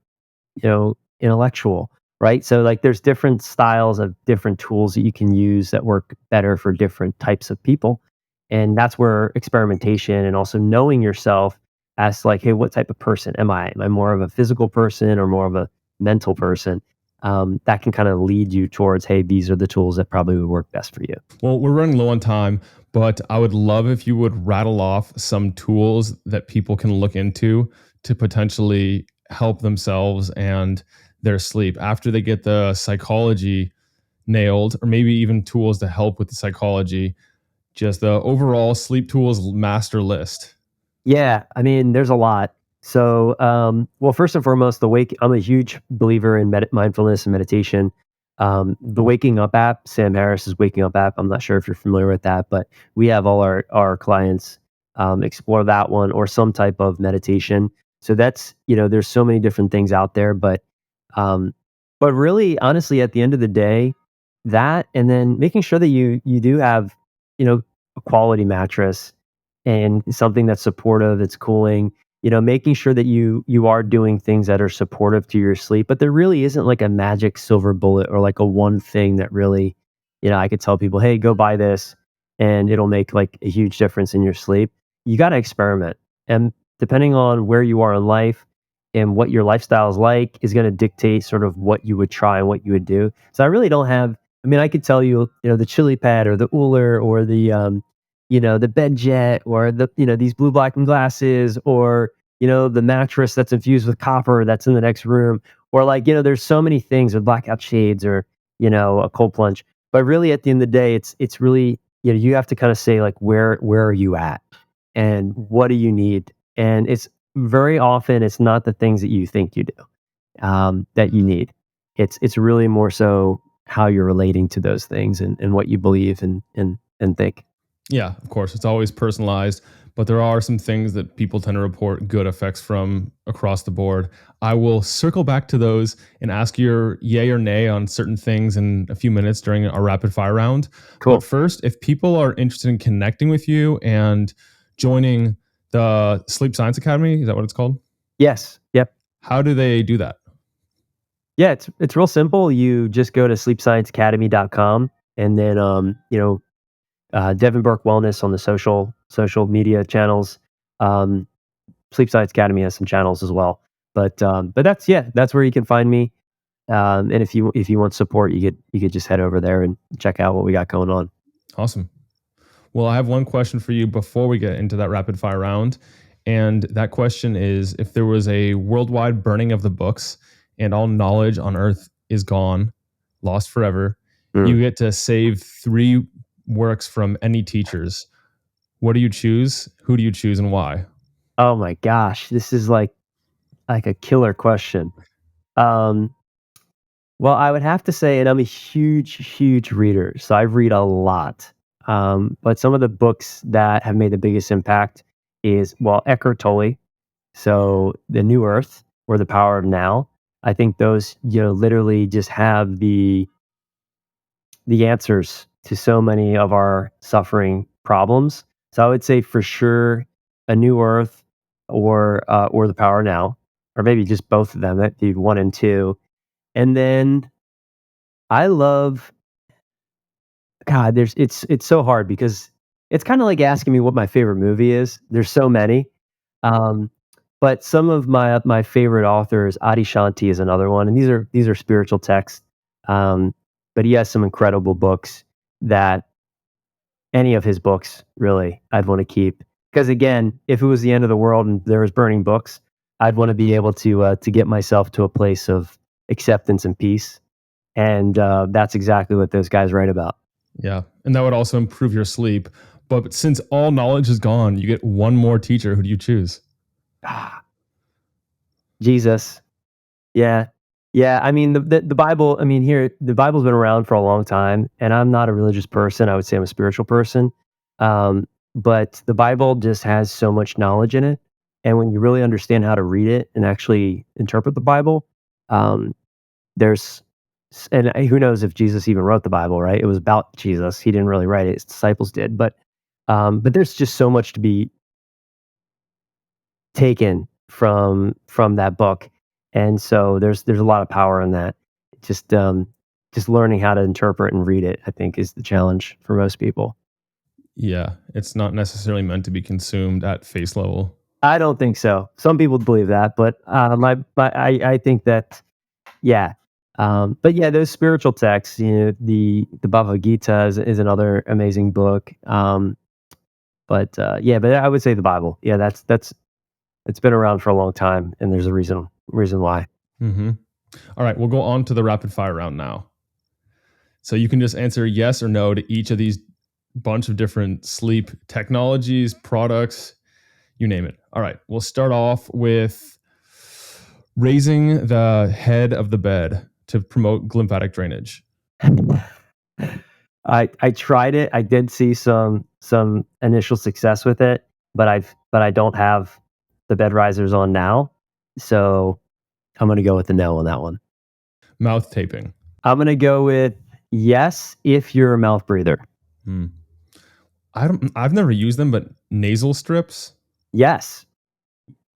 Speaker 2: intellectual, right? So like there's different styles of different tools that you can use that work better for different types of people. And that's where experimentation and also knowing yourself as like, hey, what type of person am I? Am I more of a physical person or more of a mental person? That can kind of lead you towards, hey, these are the tools that probably would work best for you.
Speaker 1: Well, we're running low on time, but I would love if you would rattle off some tools that people can look into to potentially help themselves and their sleep after they get the psychology nailed, or maybe even tools to help with the psychology, just the overall sleep tools master list.
Speaker 2: Yeah, I mean, there's a lot. So, well, first and foremost, I'm a huge believer in mindfulness and meditation. The Waking Up app, Sam Harris's Waking Up app. I'm not sure if you're familiar with that, but we have all our clients explore that one or some type of meditation. So that's there's so many different things out there, um, but really, honestly, at the end of the day, that and then making sure that you do have a quality mattress and something that's supportive, that's cooling, making sure that you are doing things that are supportive to your sleep, but there really isn't like a magic silver bullet or like a one thing that really, I could tell people, "Hey, go buy this and it'll make like a huge difference in your sleep." You got to experiment. And depending on where you are in life and what your lifestyle is like is going to dictate sort of what you would try and what you would do. So I really don't have I mean, I could tell you, the chili pad or the Uller or the bed jet or these blue black and glasses or, the mattress that's infused with copper that's in the next room. Or like, there's so many things with blackout shades or, a cold plunge. But really at the end of the day, it's really, you have to kind of say like where are you at and what do you need? And it's very often it's not the things that you think you do that you need. It's really more so how you're relating to those things and what you believe and think.
Speaker 1: Yeah, of course, it's always personalized, but there are some things that people tend to report good effects from across the board. I will circle back to those and ask your yay or nay on certain things in a few minutes during our rapid fire round. But
Speaker 2: Cool.
Speaker 1: first, if people are interested in connecting with you and joining the Sleep Science Academy, is that what it's called?
Speaker 2: Yes. Yep.
Speaker 1: How do they do that?
Speaker 2: Yeah, it's real simple. You just go to sleepscienceacademy.com and then Devin Burke Wellness on the social media channels. Um, Sleep Science Academy has some channels as well. But that's where you can find me. And if you want support, you could just head over there and check out what we got going on.
Speaker 1: Awesome. Well, I have one question for you before we get into that rapid fire round. And that question is, if there was a worldwide burning of the books and all knowledge on earth is gone, lost forever,
Speaker 2: Mm.
Speaker 1: you get to save three works from any teachers. What do you choose? Who do you choose and why?
Speaker 2: Oh my gosh, this is like a killer question. Um, well, I would have to say, and I'm a huge, huge reader, so I read a lot. But some of the books that have made the biggest impact is well, Eckhart Tolle. So The New Earth or The Power of Now. I think those, literally just have the answers to so many of our suffering problems. So I would say for sure A New Earth or The Power Now, or maybe just both of them. That'd be one and two. And then I love God. It's so hard because it's kind of like asking me what my favorite movie is. There's so many. Um, but some of my favorite authors, Adi Shanti is another one, and these are spiritual texts. But he has some incredible books that any of his books really I'd want to keep because again, if it was the end of the world and there was burning books, I'd want to be able to get myself to a place of acceptance and peace, and that's exactly what those guys write about.
Speaker 1: Yeah. And that would also improve your sleep. But since all knowledge is gone, you get one more teacher. Who do you choose?
Speaker 2: Ah, Jesus. Yeah. Yeah. I mean, the Bible, I mean, here, the Bible's been around for a long time, and I'm not a religious person. I would say I'm a spiritual person. But the Bible just has so much knowledge in it. And when you really understand how to read it and actually interpret the Bible, um, there's, and who knows if Jesus even wrote the Bible, right? It was about Jesus. He didn't really write it, his disciples did. But there's just so much to be taken from that book, and so there's a lot of power in that. Just just learning how to interpret and read it, I think, is the challenge for most people.
Speaker 1: Yeah. It's not necessarily meant to be consumed at face level.
Speaker 2: I don't think so. Some people believe that, but I think that, yeah. But yeah, those spiritual texts, the Bhagavad Gita is another amazing book. But I would say the Bible. Yeah, that's it's been around for a long time, and there's a reason why.
Speaker 1: Mm-hmm. All right. We'll go on to the rapid fire round now. So you can just answer yes or no to each of these bunch of different sleep technologies, products, you name it. All right. We'll start off with raising the head of the bed to promote lymphatic drainage.
Speaker 2: I tried it. I did see some initial success with it, but I don't have the bed risers on now, so I'm gonna go with the no on that one.
Speaker 1: Mouth taping.
Speaker 2: I'm gonna go with yes if you're a mouth breather.
Speaker 1: Hmm. I've never used them, but nasal strips.
Speaker 2: Yes,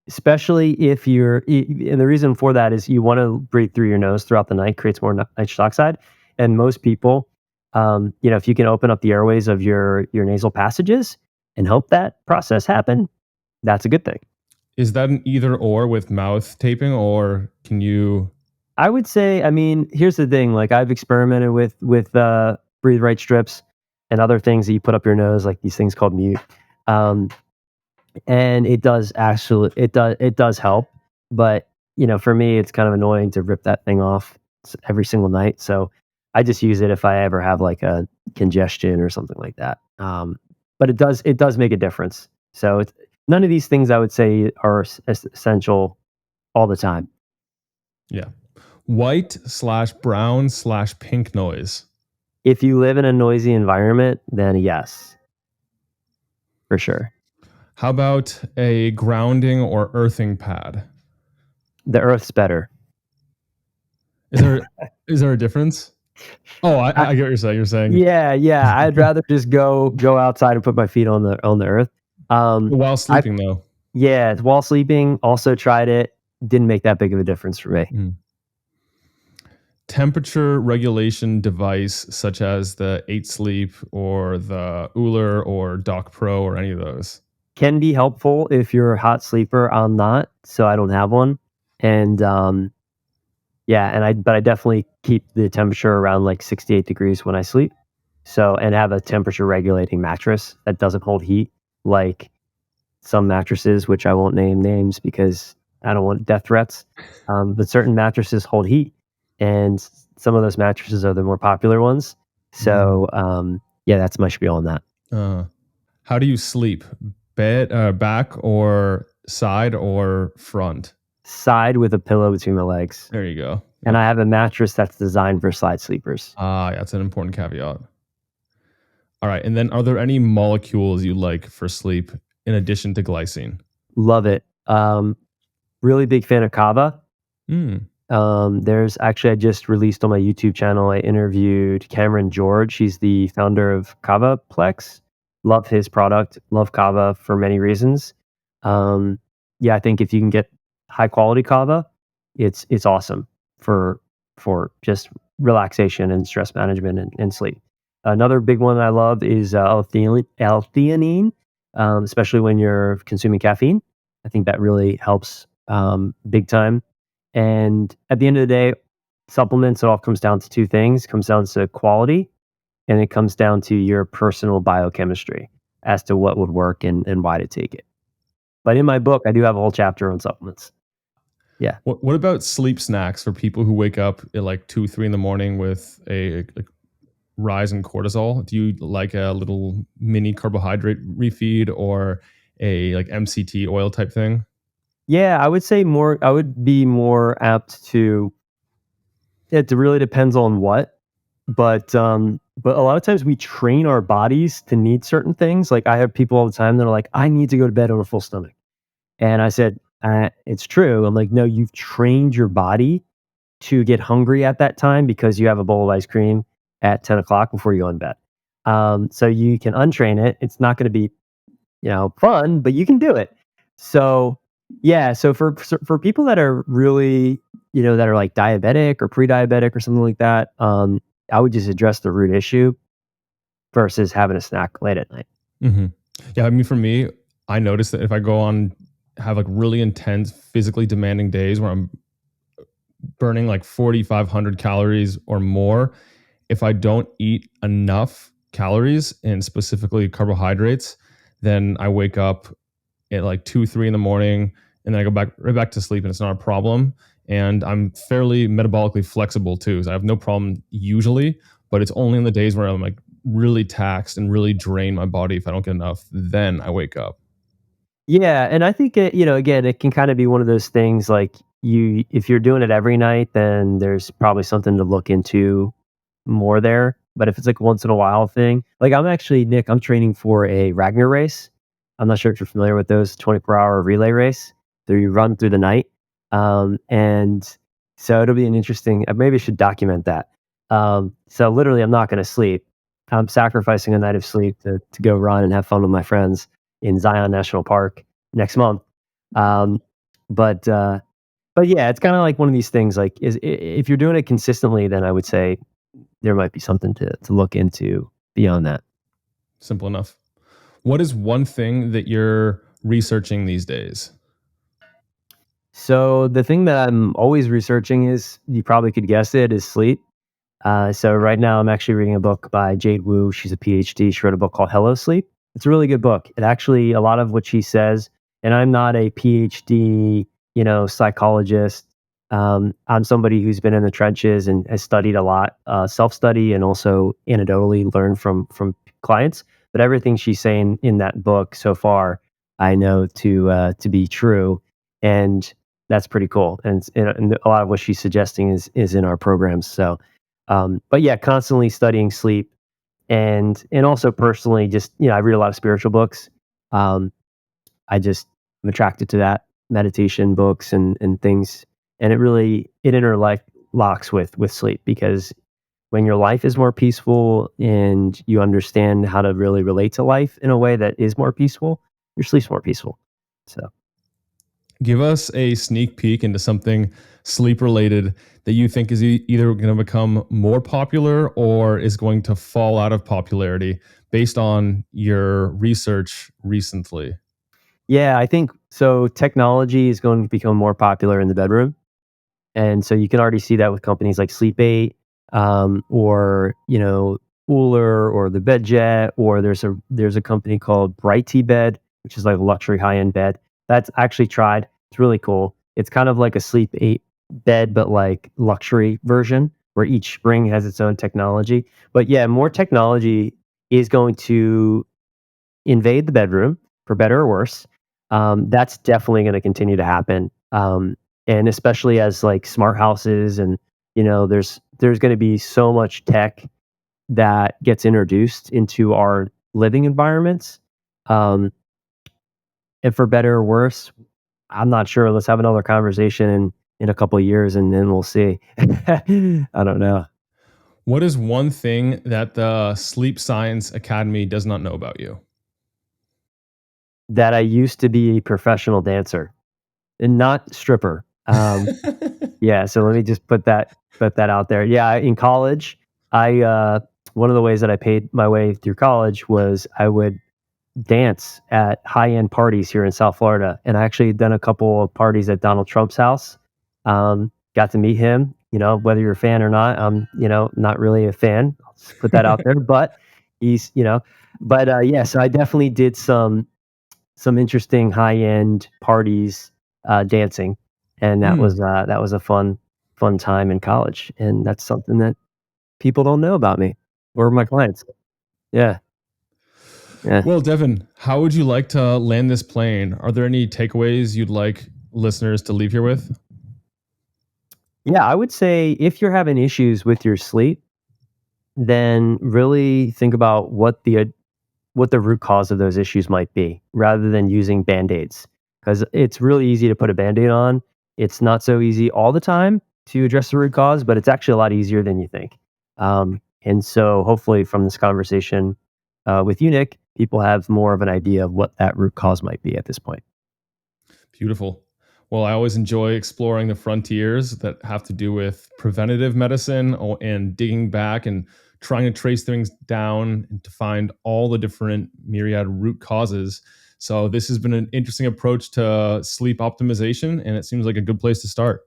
Speaker 2: especially if and the reason for that is you want to breathe through your nose throughout the night, creates more nitrous oxide, and most people, if you can open up the airways of your nasal passages and help that process happen, that's a good thing.
Speaker 1: Is that an either or with mouth taping, or can you?
Speaker 2: I would say, I mean, here's the thing, like, I've experimented with breathe right strips and other things that you put up your nose, like these things called mute. Um, and it does help, but, for me, it's kind of annoying to rip that thing off every single night, so I just use it if I ever have, like, a congestion or something like that. But it does make a difference. So it's none of these things I would say are essential all the time.
Speaker 1: Yeah. White/brown/pink noise.
Speaker 2: If you live in a noisy environment, then yes, for sure.
Speaker 1: How about a grounding or earthing pad?
Speaker 2: The Earth's better.
Speaker 1: Is there is there a difference? Oh,
Speaker 2: I,
Speaker 1: I get what you're saying. You're saying
Speaker 2: yeah, yeah. I'd rather just go outside and put my feet on the Earth.
Speaker 1: while
Speaker 2: I
Speaker 1: sleeping though.
Speaker 2: Yeah, while sleeping. Also tried it. Didn't make that big of a difference for me.
Speaker 1: Mm. Temperature regulation device such as the 8 Sleep or the Uller or Doc Pro or any of those.
Speaker 2: Can be helpful if you're a hot sleeper. I'm not, so I don't have one. And yeah, but I definitely keep the temperature around like 68 degrees when I sleep. So, and have a temperature regulating mattress that doesn't hold heat, like some mattresses, which I won't name names because I don't want death threats. But certain mattresses hold heat, and some of those mattresses are the more popular ones. So, yeah, that's my spiel on that.
Speaker 1: Uh, how do you sleep? Bed, back or side or front?
Speaker 2: Side with a pillow between my legs.
Speaker 1: There you go.
Speaker 2: And I have a mattress that's designed for side sleepers.
Speaker 1: Ah, that's an important caveat. All right. And then are there any molecules you like for sleep in addition to glycine?
Speaker 2: Love it. Really big fan of kava.
Speaker 1: Mm.
Speaker 2: There's actually, I just released on my YouTube channel, I interviewed Cameron George. He's the founder of Kavaplex. Love his product. Love kava for many reasons. Um, yeah, I think if you can get high quality kava, it's awesome for just relaxation and stress management and sleep. Another big one I love is L-theanine, especially when you're consuming caffeine. I think that really helps big time. And at the end of the day, supplements, it all comes down to two things. It comes down to quality, and it comes down to your personal biochemistry as to what would work and why to take it. But in my book, I do have a whole chapter on supplements. Yeah.
Speaker 1: What about sleep snacks for people who wake up at like 2, 3 in the morning with a like rise in cortisol? Do you like a little mini carbohydrate refeed or a like MCT oil type thing?
Speaker 2: Yeah, I would be more apt to it really depends on what, but a lot of times we train our bodies to need certain things. Like, I have people all the time that are like, "I need to go to bed on a full stomach." And I said, "It's true." I'm like, "No, you've trained your body to get hungry at that time because you have a bowl of ice cream at 10 o'clock before you go in bed." So you can untrain it. It's not gonna be, fun, but you can do it. So, yeah, so for people that are really, that are like diabetic or pre-diabetic or something like that, I would just address the root issue versus having a snack late at night.
Speaker 1: Hmm. Yeah, I mean, for me, I notice that if I go on have like really intense, physically demanding days where I'm burning like 4,500 calories or more, if I don't eat enough calories and specifically carbohydrates, then I wake up at like 2, 3 in the morning and then I go back right back to sleep and it's not a problem. And I'm fairly metabolically flexible too. So I have no problem usually, but it's only in the days where I'm like really taxed and really drain my body. If I don't get enough, then I wake up.
Speaker 2: Yeah, and I think again, it can kind of be one of those things like if you're doing it every night, then there's probably something to look into more there. But if it's like once in a while thing, like I'm actually Nick, I'm training for a Ragnar race. I'm not sure if you're familiar with those 24-hour relay race that you run through the night. And so it'll be an interesting. Maybe I should document that. So literally, I'm not going to sleep. I'm sacrificing a night of sleep to go run and have fun with my friends in Zion National Park next month. Um, but uh, but yeah, it's kind of like one of these things. Like, if you're doing it consistently, then I would say there might be something to look into beyond that.
Speaker 1: Simple enough. What is one thing that you're researching these days?
Speaker 2: So the thing that I'm always researching is, you probably could guess it, is sleep. So right now I'm actually reading a book by Jade Wu. She's a PhD. She wrote a book called Hello Sleep. It's a really good book. It actually, a lot of what she says, and I'm not a PhD, psychologist. I'm somebody who's been in the trenches and has studied a lot, self-study, and also anecdotally learned from clients. But everything she's saying in that book so far, I know to be true, and that's pretty cool. And a lot of what she's suggesting is in our programs. So, but yeah, constantly studying sleep, and also personally, just I read a lot of spiritual books. Um, I just am attracted to that, meditation books and things, and it interlocks with sleep, because when your life is more peaceful and you understand how to really relate to life in a way that is more peaceful, your sleep's more peaceful. So.
Speaker 1: Give us a sneak peek into something sleep related that you think is either going to become more popular or is going to fall out of popularity based on your research recently.
Speaker 2: Yeah, I think so. Technology is going to become more popular in the bedroom. And so you can already see that with companies like Sleep 8, or Cooler, or the BedJet, or there's a company called Brighty Bed, which is like a luxury high end bed. That's actually tried. It's really cool. It's kind of like a Sleep 8 bed, but like luxury version, where each spring has its own technology. But yeah, more technology is going to invade the bedroom, for better or worse. That's definitely going to continue to happen. And especially as like smart houses, and there's going to be so much tech that gets introduced into our living environments. Um, and for better or worse, I'm not sure. Let's have another conversation in a couple of years, and then we'll see. I don't know.
Speaker 1: What is one thing that the Sleep Science Academy does not know about you?
Speaker 2: That I used to be a professional dancer and not stripper. Yeah, so let me just put that out there. Yeah, in college, I one of the ways that I paid my way through college was I would dance at high-end parties here in South Florida, and I actually done a couple of parties at Donald Trump's house. Got to meet him. Whether you're a fan or not, I'm not really a fan. I'll just put that out there, but he's but yeah, so I definitely did some interesting high-end parties, dancing, and
Speaker 1: Mm,
Speaker 2: that was a fun time in college, and that's something that people don't know about me or my clients. Yeah, yeah.
Speaker 1: well, Devin, how would you like to land this plane? Are there any takeaways you'd like listeners to leave here with?
Speaker 2: Yeah, I would say if you're having issues with your sleep, then really think about what the root cause of those issues might be rather than using band-aids, because it's really easy to put a band-aid on. It's not so easy all the time to address the root cause, but it's actually a lot easier than you think. And so hopefully from this conversation with you, Nick, people have more of an idea of what that root cause might be at this point.
Speaker 1: Beautiful. Well, I always enjoy exploring the frontiers that have to do with preventative medicine and digging back and trying to trace things down and to find all the different myriad root causes. So, this has been an interesting approach to sleep optimization, and it seems like a good place to start.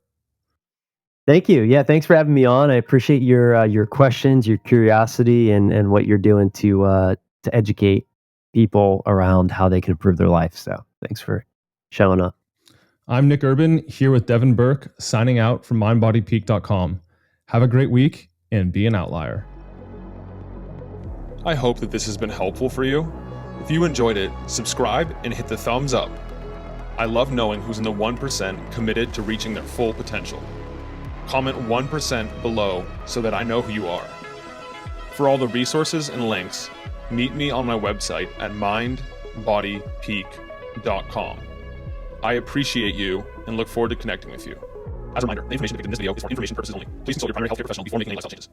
Speaker 2: Thank you. Yeah, thanks for having me on. I appreciate your questions, your curiosity, and what you're doing to educate people around how they can improve their life. So thanks for showing up.
Speaker 1: I'm Nick Urban here with Devin Burke, signing out from mindbodypeak.com. Have a great week and be an outlier. I hope that this has been helpful for you. If you enjoyed it, subscribe and hit the thumbs up. I love knowing who's in the 1% committed to reaching their full potential. Comment 1% below so that I know who you are. For all the resources and links, meet me on my website at mindbodypeak.com. I appreciate you and look forward to connecting with you. As a reminder, the information depicted in this video is for information purposes only. Please consult your primary healthcare professional before making any lifestyle changes.